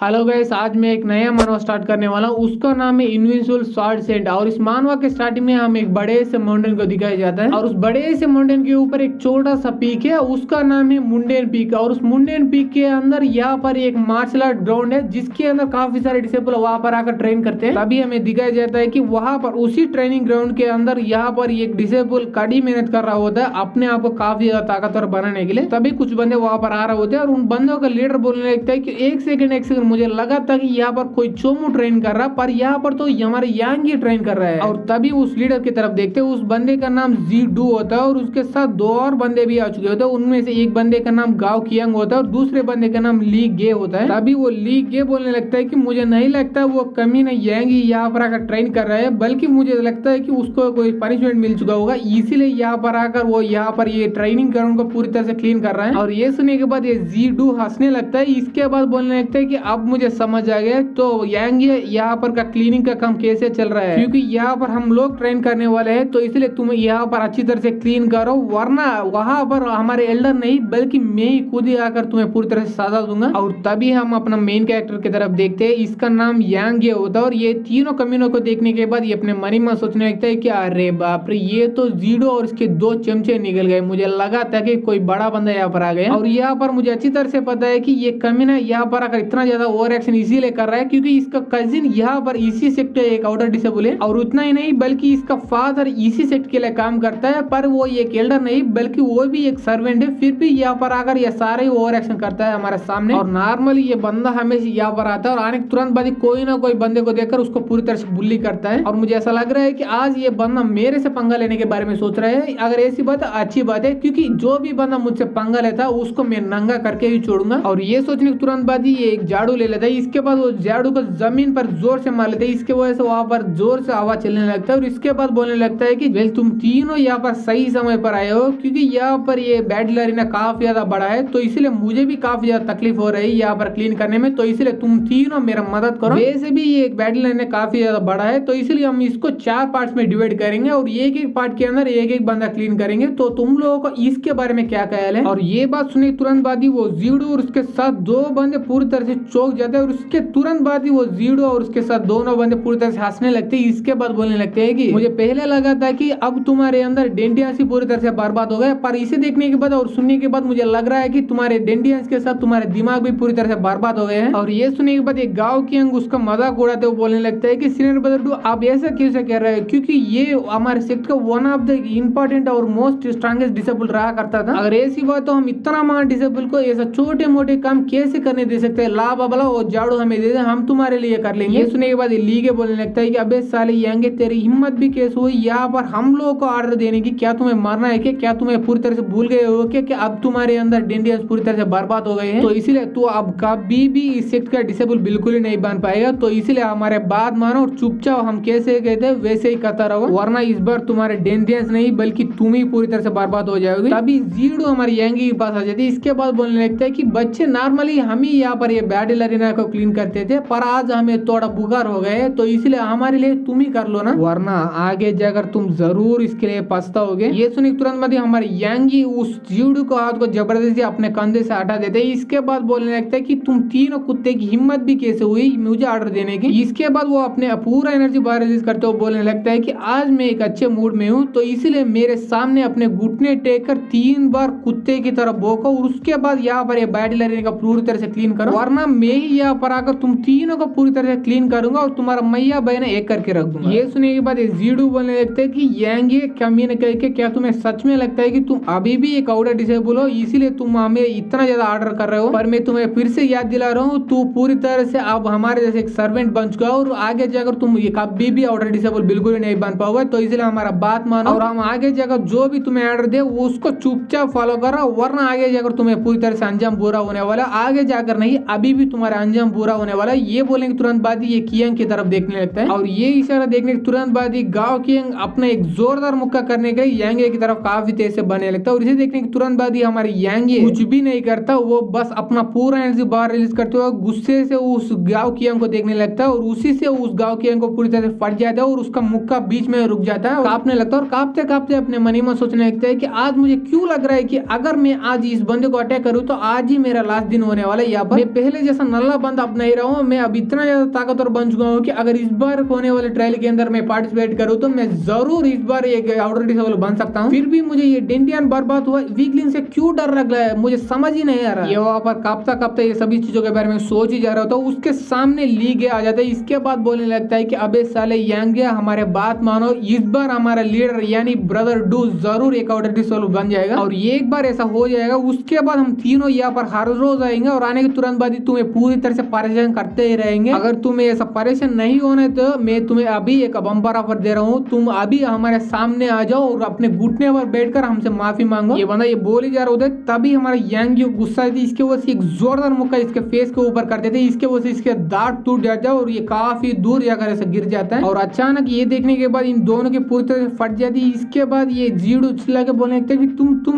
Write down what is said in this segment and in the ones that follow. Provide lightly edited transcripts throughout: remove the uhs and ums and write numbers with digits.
Hello guys, आज मैं एक नया मानवा स्टार्ट करने वाला हूँ। उसका नाम है इनविंसिबल स्वॉर्ड सेंट। और इस मानवा के स्टार्टिंग में हम एक बड़े से माउंटेन को दिखाया जाता है और उस बड़े से माउंटेन के ऊपर एक छोटा सा पीक है, उसका नाम है मुंडेन पीक। और उस मुंडेन पीक के अंदर यहाँ पर एक मार्शल आर्ट ग्राउंड है जिसके अंदर काफी सारे डिसेबल वहां पर आकर ट्रेन करते हैं। तभी हमें दिखाया जाता है कि वहां पर उसी ट्रेनिंग ग्राउंड के अंदर यहाँ पर एक डिसेबल कड़ी मेहनत कर रहा होता है अपने आप को काफी ज्यादा ताकतवर बनाने के लिए। तभी कुछ बंदे वहां पर आ रहे होते हैं और उन बंदों का लीडर बोलने लगता है कि एक सेकंड मुझे लगा था कि यहाँ पर कोई चोमू ट्रेन कर रहा, पर यहाँ पर तो हमारे यांगी ट्रेन कर रहा है। और तभी उस लीडर की तरफ देखते हैं, उस बंदे का नाम जी-डू होता है और उसके साथ दो और बंदे भी आ चुके होते हैं। उनमें से एक बंदे का नाम गाओ कियांग होता है और दूसरे बंदे का नाम ली गे होता है। तभी वो ली गे बोलने लगता है कि मुझे नहीं लगता वो कमीना यांगी यहाँ पर आकर ट्रेन कर रहा है, बल्कि मुझे लगता है कि उसको कोई पनिशमेंट मिल चुका होगा, इसीलिए यहाँ पर आकर वो यहाँ पर ये ट्रेनिंग ग्राउंड को पूरी तरह से क्लीन कर रहा है। और ये सुनने के बाद ये जी-डू हंसने लगता है। इसके बाद बोलने लगता है कि अब मुझे समझ आ गया तो यांगी यहाँ पर का क्लीनिंग का काम कैसे चल रहा है, क्योंकि यहाँ पर हम लोग ट्रेन करने वाले हैं, तो इसलिए तुम यहाँ पर अच्छी तरह से क्लीन करो, वरना वहां पर हमारे एल्डर नहीं बल्कि मैं ही खुद ही आकर तुम्हें पूरी तरह से सजा दूंगा। और तभी हम अपना मेन कैरेक्टर की तरफ देखते हैं, इसका नाम यांगे होता है। और ये तीनों कमीनों को देखने के बाद ये अपने मन में सोचने लगता है कि अरे बाप रे, ये तो जीडो और इसके दो चमचे निकल गए। मुझे लगा था कि कोई बड़ा बंदा यहाँ पर आ गया, और यहाँ पर मुझे अच्छी तरह से पता है कि ये कमीना यहाँ पर आकर इतना ज्यादा ओवर एक्शन इसीलिए कर रहा है क्योंकि इसका कजिन यहाँ पर इसी सेक्ट एक आउटर डिसेबल है। और उतना ही नहीं बल्कि इसका फादर इसी सेक्ट के लिए काम करता है, पर वो एक एल्डर नहीं बल्कि वो भी एक सर्वेंट है। फिर भी यहाँ पर आकर ये सारे ओवर एक्शन करता है हमारे सामने। और नॉर्मली ये बंदा हमेशा यहाँ पर आता है और आने के तुरंत बाद कोई ना कोई बंदे को देखकर उसको पूरी तरह से बुली करता है। और मुझे ऐसा लग रहा है कि आज ये बंदा मेरे से पंगा लेने के बारे में सोच रहा है। अगर ऐसी बात अच्छी बात है, क्योंकि जो भी बंदा मुझसे पंगा लेता है उसको मैं नंगा करके ही छोड़ूंगा। और ये सोचने के तुरंत बाद ही ये एक झाड़ू ले लेता है। इसके बाद वो झाड़ू को जमीन पर जोर से मार लेते हैं, इसके वजह से वहां पर जोर से आवाज चलने लगता है। और इसके बाद बोलने लगता है कि वेल, तुम तीनों यहाँ पर सही समय पर आए हो, क्योंकि यहाँ पर ये बैटल अरीना काफी ज्यादा बड़ा है, तो इसलिए मुझे भी काफी ज्यादा तकलीफ हो रही है यहाँ पर क्लीन करने में, तो इसलिए तुम तीनों मेरा मदद करो। वैसे भी ये बैटल अरीना काफी ज्यादा बड़ा है, तो इसलिए हम इसको 4 पार्ट्स में डिवाइड करेंगे और एक एक पार्ट के अंदर एक एक बंदा क्लीन करेंगे। तो तुम लोगों को इसके बारे में क्या ख्याल है? और ये बात सुने तुरंत बाद ही वो जीडू और उसके साथ दो बंदे पूरी तरह से चौंक जाते हैं। और उसके तुरंत बाद ही वो जीडू और उसके साथ दोनों बंदे पूरी तरह से हंसने लगते हैं। इसके बाद बोलने लगते हैं कि मुझे पहले लगा था कि अब तुम्हारे अंदर डेंडियंस ही पूरी तरह से बर्बाद हो गए, पर इसे देखने के बाद और सुनने के बाद मुझे लग रहा है कि तुम्हारे डेंडियंस के साथ तुम्हारे दिमाग भी पूरी तरह से बर्बाद हो गए हैं। और ये सुनने के बाद एक गांव की अंग उसका मजाक उड़ाते हुए बोलने लगता है कि सीनियर ब्रदर डू, आप ऐसा कैसे कह रहे हैं, क्योंकि ये हमारे सेक्ट का वन ऑफ द इंपॉर्टेंट और मोस्ट स्ट्रॉन्गेस्ट डिसेबल रहा करता था। अगर ऐसी बात तो हम इतना महान डिसेबल को ऐसा छोटे मोटे काम कैसे करने दे सकते हैं? ला बाबला वो झाड़ू हमें दे दे, हम तुम्हारे लिए कर लेंगे। ये सुनने के बाद लीगे बोलने लगता है कि अबे साले यांगे, तेरी हिम्मत भी कैसे हुई यहाँ पर हम लोगों को ऑर्डर देने की? क्या तुम्हें मारना है क्या तुम्हें पूरी तरह से भूल गए हो क्या अब तुम्हारे अंदर डेंडियंस पूरी तरह से बर्बाद हो गए हैं, तो इसलिए तू अब कभी भी इस सेक्ट का डिसेबल बिल्कुल ही नहीं बन पाएगा। तो इसलिए हमारे बात मानो और चुपचाप हम कैसे कहते हैं वैसे ही करता रहो, वरना इस बार तुम्हारे डेंडियंस नहीं बल्कि तुम ही पूरी तरह से बर्बाद हो जाओगे। तभी जीडू हमारी यांगी के पास आ जाती है। इसके बाद बोलने लगता है कि बच्चे, नॉर्मली हम ही यहाँ पर ये बैटल अरीना को क्लीन करते थे, पर आज हमें थोड़ा बुखार हो गए, तो इसलिए हमारे लिए तुम ही कर लो ना, वरना आगे जाकर तुम जरूर इसके लिए पछताओगे। ये सुनी तुरंत बाद हमारे यांगी उस जीडू को हाथ को जबरदस्ती अपने कंधे से हटा देते हैं। इसके बाद बोलने लगता है कि तुम तीनों कुत्ते की हिम्मत भी कैसे हुई मुझे ऑर्डर देने की? इसके बाद वो अपने पूरा एनर्जी बाहर रिलीज करते हुए बोलने लगता है कि आज मैं एक अच्छे मूड में हूँ, तो इसलिए मेरे सामने अपने घुटने टेक कर 3 बार कुत्ते की तरफ भौंको और उसके बाद यहाँ पर ये बैटल अरीना का पूरी तरह से क्लीन करो, वरना मैं ही यहाँ पर आकर तुम तीनों को पूरी तरह से क्लीन करूंगा और तुम्हारा मैया बहन एक करके रख दूंगा। ये सुनने के बाद जीडू बोलने लगते हैं कि यांगे कमीने कह के, क्या तुम्हें सच में लगता है कि तुम अभी भी एक आउटर डिसेबल हो, इसीलिए तुम हमें इतना ज्यादा ऑर्डर कर रहे हो? पर मैं तुम्हें फिर से याद दिला रहा हूँ, तू पूरी तरह से अब हमारे जैसे एक सर्वेंट बन चुका और आगे जाकर तुम कभी भी आउटर डिसेबल बिल्कुल ही नहीं बन पाओगे, तो इसलिए हमारा बात मानो और हम आगे जाकर जो भी तुम्हें ऑर्डर दे उसको चुपचाप फॉलो करो, वरना आगे जाकर तुम्हें पूरी तरह से अंजाम बुरा होने वाला, आगे जाकर नहीं अभी भी तुम्हारा अंजाम बुरा होने वाला। ये बोलेंगे तुरंत बाद ही ये कियांग की तरफ देखने लगता है और ये इशारा देखने के तुरंत बाद ही गाओ कियांग अपना एक जोरदार मुक्का करने के लिए यांगे की तरफ काफी तेज से बनने लगता है। और इसे देखने के तुरंत बाद ही हमारे यांगे कुछ भी नहीं करता, वो बस अपना पूरा एनर्जी बाहर रिलीज करते हुए गुस्से से उस गाओ कियांग को देखने लगता है और उसी से उस गाओ कियांग को पूरी तरह से फट जाता है और उसका मुक्का बीच में रुक जाता है, कांपने लगता है और कांपते कांपते अपने मन में सोचने लगता है कि आज मुझे क्यों लग रहा है कि अगर मैं आज इस बंदे को अटैक करूं तो आज ही मेरा लास्ट दिन होने वाला है। यहाँ पर मैं पहले जैसा सा नल्ला बंदा अब नहीं रहा हूँ, मैं अब इतना ज्यादा ताकतवर बन चुका हूँ कि अगर इस बार होने वाले ट्रायल के अंदर मैं पार्टिसिपेट करूँ तो मैं जरूर इस बार एक आउटर डिसेबल बन सकता हूँ। फिर भी मुझे ये डेंटियन बर्बाद हुआ वीकलिंग से क्यों डर लग रहा है, मुझे समझ ही नहीं आ रहा। ये वहां पर कांपता ये सभी चीजों के बारे में सोच ही जा रहा था, उसके सामने लीग आ जाता है। इसके बाद बोलने लगता है कि अबे साले यांग हमारे बात मानो, इस बार हमारा लीडर यानी ब्रदर डू जरूर एक आउटर डिसेबल बन जाएगा और एक बार ऐसा हो जाएगा उसके बाद हम तीनों यहाँ पर हर रोज आएंगे और आने के तुरंत बाद ही तुम्हें पूरी तरह से परेशान करते ही रहेंगे। अगर तुम्हें ऐसा परेशान नहीं होने तो मैं तुम्हें अभी एक बम्पर ऑफर दे रहा हूँ, तुम अभी हमारे सामने आ जाओ और अपने घुटने पर बैठकर हमसे माफी मांगो। ये बंदा ये बोल ही जा रहा होता है, तभी हमारे यांग गुस्सा थी, इसके वजह से एक जोरदार मुक्का इसके फेस के ऊपर कर देते, इसके वजह से इसके दांत टूट जाता है और ये काफी दूर जाकर ऐसे गिर जाता है। और अचानक ये देखने के बाद इन दोनों की पूरी तरह से फट जाती है। इसके बाद ये जीडू चिल्ला के बोलने लगता है कि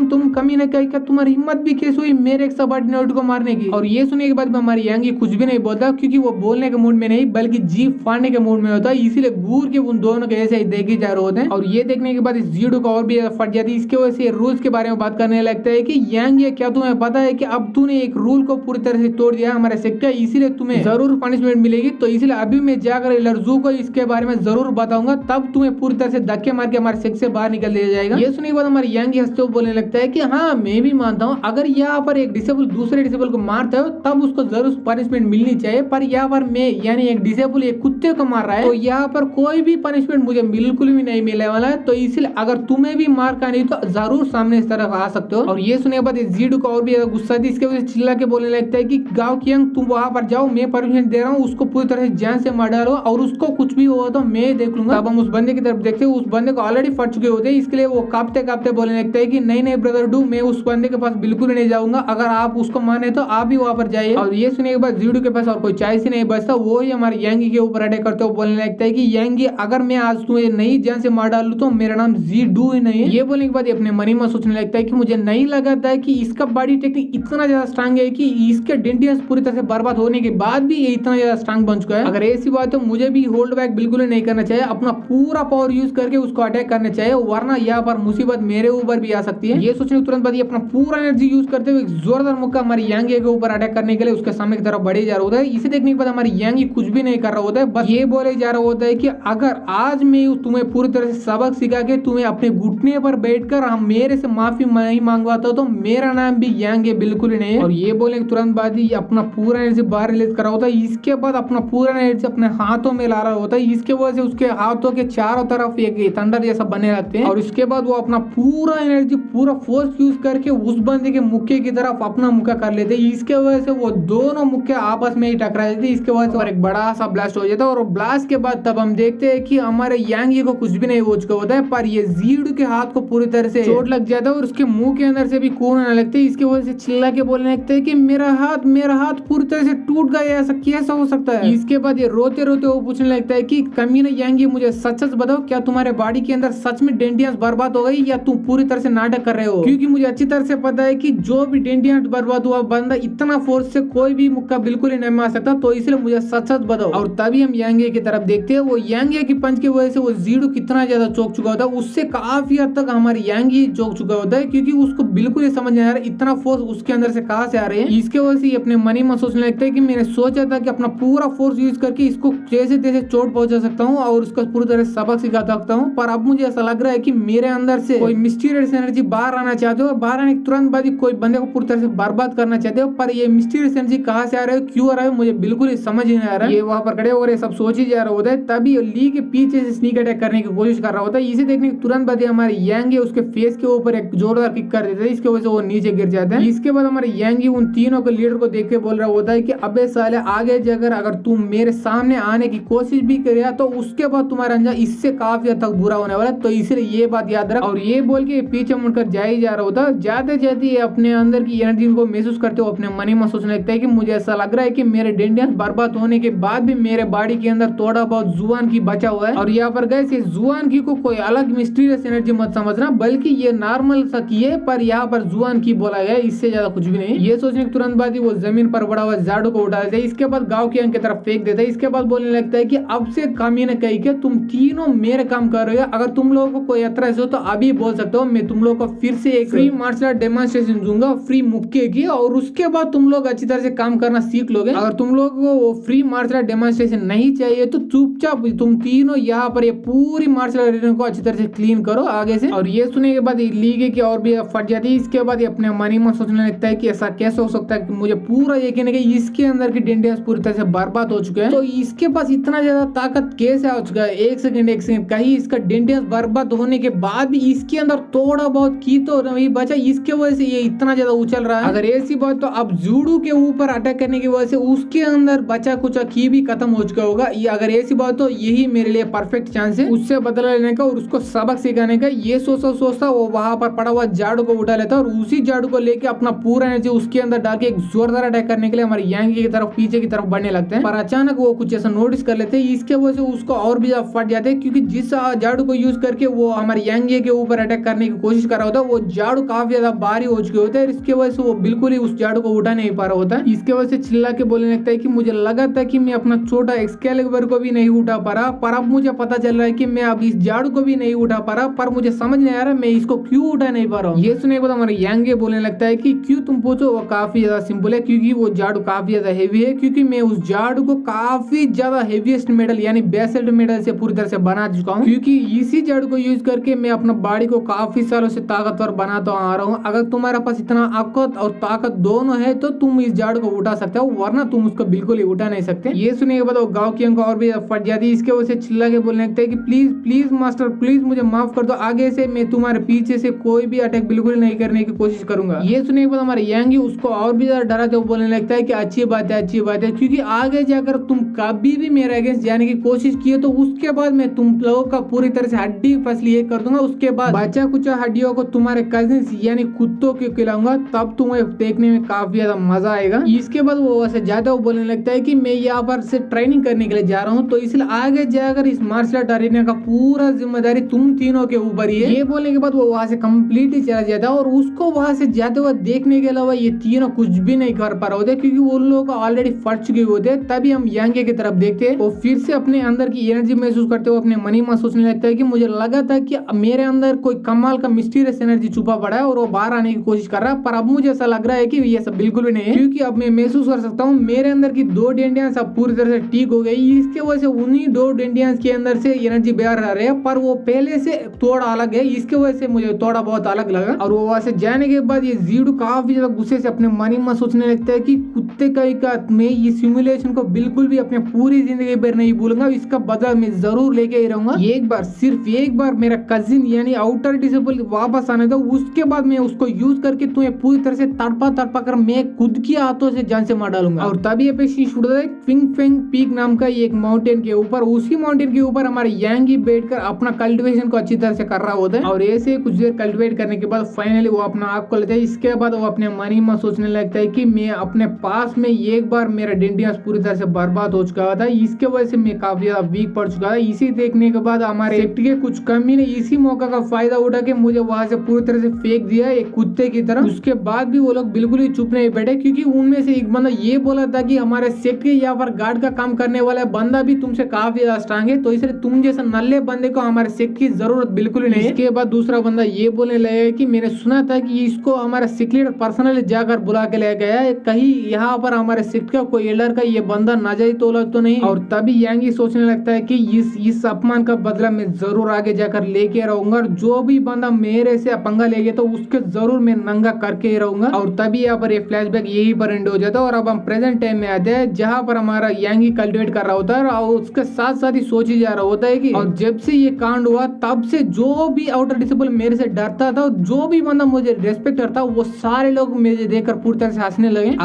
तुम कमी न कही, तुम्हारी हिम्मत भी कैसे हुई मेरे एक सबऑर्डिनेट को मारने की। और ये सुनने के बाद हमारी यांगी कुछ भी नहीं बोलता, क्योंकि वो बोलने के मूड में नहीं बल्कि जीप फाड़ने के मूड में होता है, इसीलिए घूर के उन दोनों के ऐसे ही देखे जा रहे होते हैं। और ये देखने के बाद इस जीडू को और भी फट जाती है। इसके वजह से रूल्स के बारे में बात करने लगता है कि यांग ये क्या तुम्हें पता है कि अब तूने एक रूल को पूरी तरह से तोड़ दिया हमारे सेक्टर, इसीलिए तुम्हें जरूर पनिशमेंट मिलेगी। तो इसलिए अभी मैं जाकर लर्जू को इसके बारे में जरूर बताऊंगा, तब तुम्हें पूरी तरह से धक्के मार के हमारे सेक्टर से बाहर निकल दिया जाएगा। ये सुनने के बाद हमारे यांग हंसते हुए बोलने लगता है कि हाँ मैं भी मानता हूँ, अगर यहाँ पर एक डिसेबल दूसरे डिसेबल को मारता है तब उसको जरूर पनिशमेंट मिलनी चाहिए, पर यहाँ पर मैं यानी एक डिसेबल एक कुत्ते को मार रहा है तो यहाँ पर कोई भी पनिशमेंट मुझे बिल्कुल भी नहीं मिलने वाला है। तो इसलिए अगर तुम्हें भी मार का नहीं तो जरूर सामने इस तरफ आ सकते हो। और ये सुनने के बाद जीडू को और भी गुस्सा थी, इसके वजह से चिल्ला के बोलने लगता है कि गाँव की तुम वहां पर जाओ, मैं परमिशन दे रहा हूँ, उसको पूरी तरह से जान से मार डालो और उसको कुछ भी हुआ तो मैं देख लूंगा। अब हम उस बंदे की तरफ देखते हैं, उस बंदे को ऑलरेडी फट चुके होते हैं, इसके लिए वो कांपते कांपते बोलने लगता है कि नहीं ब्रदर डू, मैं उस बंदे के पास बिल्कुल नहीं जाऊंगा, अगर आप उसको माने तो आप भी वहां पर जाइए। और ये सुनने के बाद जीडू के पास और कोई चॉइस ही नहीं बचता, वो ही हमारे यांगी के ऊपर अटैक करते हुए बोलने लगता है कि यांगी अगर मैं आज तुम्हें नहीं जान से मार डालू तो मेरा नाम जीडू ही नहीं है। ये बोलने के बाद अपने मनी में सोचने लगता है कि मुझे नहीं लगा था कि इसका बॉडी टेक्निक इतना ज्यादा स्ट्रांग है कि इसके डेंटियंस पूरी तरह से बर्बाद होने के बाद भी ये इतना ज्यादा स्ट्रांग बन चुका है। अगर ऐसी बात तो मुझे भी होल्ड बैक बिल्कुल नहीं करना चाहिए, अपना पूरा पावर यूज करके उसको अटैक करना चाहिए, वरना यहाँ पर मुसीबत मेरे ऊपर भी आ सकती है। ये सोचने के तुरंत बाद अपना पूरा एनर्जी यूज करते हुए जोरदार मुक्का हमारी यांगी के ऊपर अटैक करने के लिए उसके सामने की तरफ बढ़े जा रहा होता है। इसे देखने के बाद हमारी यांगी कुछ भी नहीं कर रहा होता है, बस ये बोले जा रहा होता है कि अगर आज मैं तुम्हें पूरी तरह से सबक सिखा के तुम्हें अपने घुटने पर बैठकर हम मेरे से माफी नहीं मांगवाता तो मेरा नाम भी यांग बिल्कुल ही नहीं है। और ये बोले तुरंत बाद ही अपना पूरा एनर्जी बाहर रिलीज कर रहा होता है। इसके बाद अपना पूरा एनर्जी अपने हाथों में ला रहा होता है, इसके वजह से उसके हाथों के चारों तरफ एक थंडर जैसा बने लगते हैं। और इसके बाद वो अपना पूरा एनर्जी पूरा फोर्स यूज करके उस बंदे के मुक्के की तरफ अपना मुक्का कर लेते हैं। इसके वजह से वो दोनों मुक्के आपस में ही टकरा जाते हैं, इसके वजह से एक बड़ा सा ब्लास्ट हो जाता है। और ब्लास्ट के बाद तब हम देखते हैं कि हमारे यांगी को कुछ भी नहीं हो चुका होता है, पर ये जीडू के हाथ को पूरी तरह से चोट लग जाता है और उसके मुंह के अंदर से भी खून आने लगते हैं। इसके वजह से चिल्ला के बोलने लगते हैं कि मेरा हाथ पूरी तरह से टूट गया, ऐसा कैसा हो सकता है। इसके बाद ये रोते रोते वो पूछने लगता है कि कमीना यांगी मुझे सच सच बताओ, क्या तुम्हारे बॉडी के अंदर सच में डेंटियंस बर्बाद हो गई या तुम पूरी तरह से नाटक कर रहे हो? क्योंकि मुझे अच्छी तरह से पता है कि जो भी डेंटियंस बर्बाद हुआ बंदा इतना फोर्स से कोई भी मुक्का बिल्कुल ही नहीं मार सकता, तो इसलिए मुझे सच सच बताओ। और तभी हम यांगी की तरफ देखते हैं, वो यांगी की पंच की वजह से वो जीडू कितना ज्यादा चौक चुका होता है, उससे काफी हद तक हमारी यांगी चौक चुका होता है, क्योंकि उसको बिल्कुल ही समझ नहीं आ रहा इतना फोर्स उसके अंदर से कहां से आ रहे हैं। इसके वजह से अपने मनी में सोचने लगता है कि मैंने सोचा था कि अपना पूरा फोर्स यूज करके इसको जैसे तैसे चोट पहुंचा सकता हूँ और उसका पूरी तरह सबक सिखा सकता हूँ, पर अब मुझे ऐसा लग रहा है कि मेरे अंदर से कोई मिस्टीरियस एनर्जी बाहर आना चाहते हो, बाहर आने के तुरंत बाद ही कोई बंदे को पूरी तरह से बर्बाद करना चाहते हो, पर ये मिस्टीरियस एनर्जी कहां से आ रहा है, क्यों आ रहा है, मुझे बिल्कुल ही समझ ही नहीं आ रहा है। ये वहां पर खड़े होकर सब सोच ही जा रहा होता है, तभी ली के पीछे से स्नीक अटैक करने की कोशिश कर रहा होता है। इसे देखने के तुरंत बाद हमारे यांगी उसके फेस के ऊपर एक जोरदार किक कर देता है, इसके वजह से वो नीचे गिर जाता है। इसके बाद हमारे यांगी उन तीनों के लीडर को देख के बोल रहा होता है कि अबे साले आगे जाकर अगर तुम मेरे सामने आने की कोशिश भी करेगा तो उसके बाद तुम्हारा अंजाम इससे काफी हद तक बुरा होने वाला है, तो इसलिए ये बात याद रख। और ये बोल के पीछे मुड़कर जा ही जा रहा होता है। जाते जाते अपने अंदर की एनर्जी को महसूस करते हुए अपने मनी में सोचने लगता है कि मुझे ऐसा लग रहा है कि मेरे डेंटियंस बर्बाद होने के बाद भी मेरे बॉडी के अंदर थोड़ा बहुत जुआन की बचा हुआ है। और यहाँ पर गए इस जुआन की को कोई अलग मिस्टीरियस एनर्जी मत समझना, बल्कि ये नॉर्मल सा की है, पर यहाँ पर जुआन की बोला गया, इससे ज्यादा कुछ भी नहीं। ये सोचने के तुरंत बाद ही वो जमीन पर बड़ा हुआ झाड़ू को उठा देता है, इसके बाद गाँव की की तरफ फेंक देता है। इसके बाद बोलने लगता है कि अब से कमी न कही के तुम तीनों मेरे काम कर रहे हो, अगर तुम लोगों को कोई एतराज हो तो अभी बोल सकते हो, मैं तुम लोगों को फिर से एक फ्री मार्शल आर्ट डेमोन्स्ट्रेशन दूंगा फ्री मुक्के की, और उसके बाद तुम लोग अच्छी तरह से काम खत्म करना सीख लोगे। अगर तुम लोग को फ्री मार्शल आर्ट डेमोन्स्ट्रेशन नहीं चाहिए तो चुपचाप तुम तीनों यहाँ पर ये पूरी मार्शल आर्ट को अच्छी तरह से क्लीन करो आगे से। और ये सुनने के बाद लीगे की और भी फट जाती है। इसके बाद ये अपने मन ही मन सोचने लगता है कि ऐसा कैसे हो सकता है कि मुझे पूरा यकीन है कि इसके अंदर की डेंडियस पूरी तरह से बर्बाद हो चुके हैं। तो इसके पास इतना ज्यादा ताकत कैसे आ चुका है? एक सेकंड कहीं इसका डेंडियस बर्बाद होने के बाद भी इसके अंदर थोड़ा बहुत की तो नहीं बचा, इसके वजह से ये इतना ज्यादा उछल रहा है। अगर ऐसी बात तो अब जूडू के ऊपर अटैक करने की वजह से उसके अंदर बचा कुछ की भी खत्म हो चुका होगा। ये अगर ऐसी बात तो यही मेरे लिए परफेक्ट चांस है उससे बदला लेने का और उसको सबक सिखाने का। ये सोचता वो वहां पर पड़ा हुआ झाड़ू को उठा लेता और उसी झाड़ू को लेके अपना पूरा एनर्जी उसके अंदर डाल के एक जोरदार अटैक करने के लिए हमारे यांगी की तरफ पीछे की तरफ बढ़ने लगते हैं। पर अचानक वो कुछ ऐसा नोटिस कर लेते हैं, इसके वजह से उसको और भी ज्यादा फट जाते हैं क्योंकि जिस झाड़ू को यूज करके वो हमारे यांगी के ऊपर अटैक करने की कोशिश कर रहा होता है वो झाड़ू काफी ज्यादा भारी हो चुके होते हैं। इसके वजह से वो बिल्कुल ही उस झाड़ू को उठा नहीं पा रहा होता है। इसके वजह से चिल्ला के बोलने लगता है कि मुझे लगा था कि मैं अपना छोटा एक्सकैलिबर को भी नहीं उठा पा रहा, पर अब मुझे पता चल रहा है कि मैं अब इस झाड़ू को भी नहीं उठा पा रहा, पर मुझे समझ नहीं आ रहा मैं इसको क्यों उठा नहीं पा रहा हूँ। ये सुनने के बाद हमारे यांगे बोलने लगता है कि क्यों तुम पूछो, वो काफी ज्यादा सिंपल है क्योंकि वो झाड़ू काफी ज्यादा हेवी है, क्योंकि मैं उस झाड़ू को काफी ज्यादा हेवीएस्ट मेटल यानी बेसल्ट मेटल से पूरी तरह से बना चुका हूँ, क्योंकि इसी झाड़ू को यूज करके मैं अपना बॉडी को काफी सालों से ताकतवर बनाता आ रहा हूँ। अगर तुम्हारे पास इतना अकत और ताकत दोनों है तो तुम इस झाड़ू को उठा सकते हो, वरना तुम उसको बिल्कुल ही उठा नहीं सकते। ये सुनने के बाद वो गाँव की अंक और भी फट जाती है। इसके वजह से चिल्ला के बोलने लगता है कि प्लीज प्लीज मास्टर प्लीज मुझे माफ कर दो, आगे से मैं तुम्हारे पीछे से कोई भी अटैक बिल्कुल नहीं करने की कोशिश करूंगा। ये सुनने के बाद हमारे यांगी उसको और भी ज्यादा डराते हुए बोलने लगता है कि अच्छी बात है क्योंकि आगे जाकर तुम कभी भी मेरे अगेंस्ट जाने की कोशिश किए तो उसके बाद मैं तुम लोगों का पूरी तरह से हड्डी फसली एक कर दूंगा, उसके बाद बचा कुछ हड्डियों को तुम्हारे कजिन्स यानी कुत्तों को खिलाऊंगा, तब तुम्हें देखने में काफी ज्यादा मजा आएगा। इसके बाद वो वैसे जाता हुआ बोलने लगता है कि मैं यहाँ पर से ट्रेनिंग करने के लिए जा रहा हूँ, तो इसलिए आगे जाकर इस मार्शल आर्ट अरेना का पूरा जिम्मेदारी तुम तीनों के ऊपर ही है। ये बोलने के बाद वो वहां से कम्प्लीटली चला जाता है और उसको वहां से जाते हुए देखने के अलावा ये तीनों कुछ भी नहीं कर पा रहे होते क्योंकि वो लोग ऑलरेडी फट चुके होते। तभी हम यांगे की तरफ देखते हैं, वो फिर से अपने अंदर की एनर्जी महसूस करते हुए अपने मनी में सोचने लगता है कि मुझे लगा था कि मेरे अंदर कोई कमाल का मिस्टीरियस एनर्जी छुपा पड़ा है और वो बाहर आने की कोशिश कर रहा है, पर अब मुझे ऐसा लग रहा है कि ये सब बिल्कुल भी नहीं है, क्योंकि अब मैं महसूस कर सकता हूँ मेरे अंदर की दो डेंडियंस अब पूरी तरह से ठीक हो गई। इसके वजह से उन्हीं दो डेंडियंस के अंदर से एनर्जी बाहर आ रही है, पर वो पहले से थोड़ा अलग है, इसके वजह से मुझे थोड़ा बहुत अलग लगा। और वो वहां से जाने के बाद ये जीडू काफी ज्यादा गुस्से से अपने मनी में सोचने लगता है कि कुत्ते का मैं ये सिमुलेशन को बिल्कुल भी अपने पूरी जिंदगी भर नहीं भूलूंगा, इसका बदला मैं जरूर लेके ही रहूंगा। एक बार सिर्फ एक बार मेरा कजिन यानी आउटर डिसेबल वापस आने दो, उसके बाद मैं उसको यूज करके तुम्हें पूरी तरह से तड़पा कर मैं खुद के हाथों से जान से मार डालूंगा। और तभी क्विंग फेंग पीक नाम का एक माउंटेन के ऊपर, उसी माउंटेन के ऊपर हमारे यांगी बैठकर अपना कल्टिवेशन को अच्छी तरह से कर रहा होता है। और ऐसे कुछ देर कल्टिवेट करने के बाद फाइनली वो अपना आग को लेता है। इसके बाद वो अपने मनी में सोचने लगता है कि मैं अपने पास में एक बार मेरा डेंडियस पूरी तरह से बर्बाद हो चुका था, इसके वजह से मैं काफी ज्यादा वीक पड़ चुका था। इसी देखने के बाद हमारे सेफ्टी के कुछ कमी ने इसी मौका का फायदा उठा के मुझे वहां से पूरी तरह से फेंक दिया एक कुत्ते की तरह। उसके बाद भी वो लोग बिल्कुल ही चुप नहीं बैठे क्योंकि उनमें से एक बंदा ये बोला था कि हमारे सेक्ट के यहाँ पर गार्ड का काम करने वाला बंदा भी तुमसे काफी ज्यादा स्ट्रांग है, तो इसलिए तुम जैसा नल्ले बंदे को हमारे सेक्ट की जरूरत बिल्कुल ही नहीं है। इसके बाद दूसरा बंदा ये बोलने लगा कि मैंने सुना था कि इसको हमारा सेक्ट लीडर पर्सनली जाकर बुला के ले गया है, कहीं यहाँ पर हमारे सेक्ट का कोई एल्डर का ये बंदा नाजायज तोला तो नहीं। और तभी यांगी सोचने लगता है कि इस अपमान का बदला मैं जरूर आगे जाकर लेके रहूंगा, और जो भी बंदा मेरे से पंगा लेगे तो उसके जरूर मैं नंगा करके ही रहूंगा। और तभी यहाँ पर ये फ्लैशबैक यही पर एंड हो जाता है और अब हम प्रेजेंट टाइम में आते हैं जहाँ पर हमारा यांगी कल्टिवेट कर रहा होता है और उसके साथ साथ ही सोच ही जा रहा होता है कि और जब से ये कांड हुआ तब से जो भी आउटर डिसेबल मेरे से डरता था, जो भी बंदा मुझे रेस्पेक्ट करता, वो सारे लोग मुझे देखकर पूरी तरह से हंसने लगे।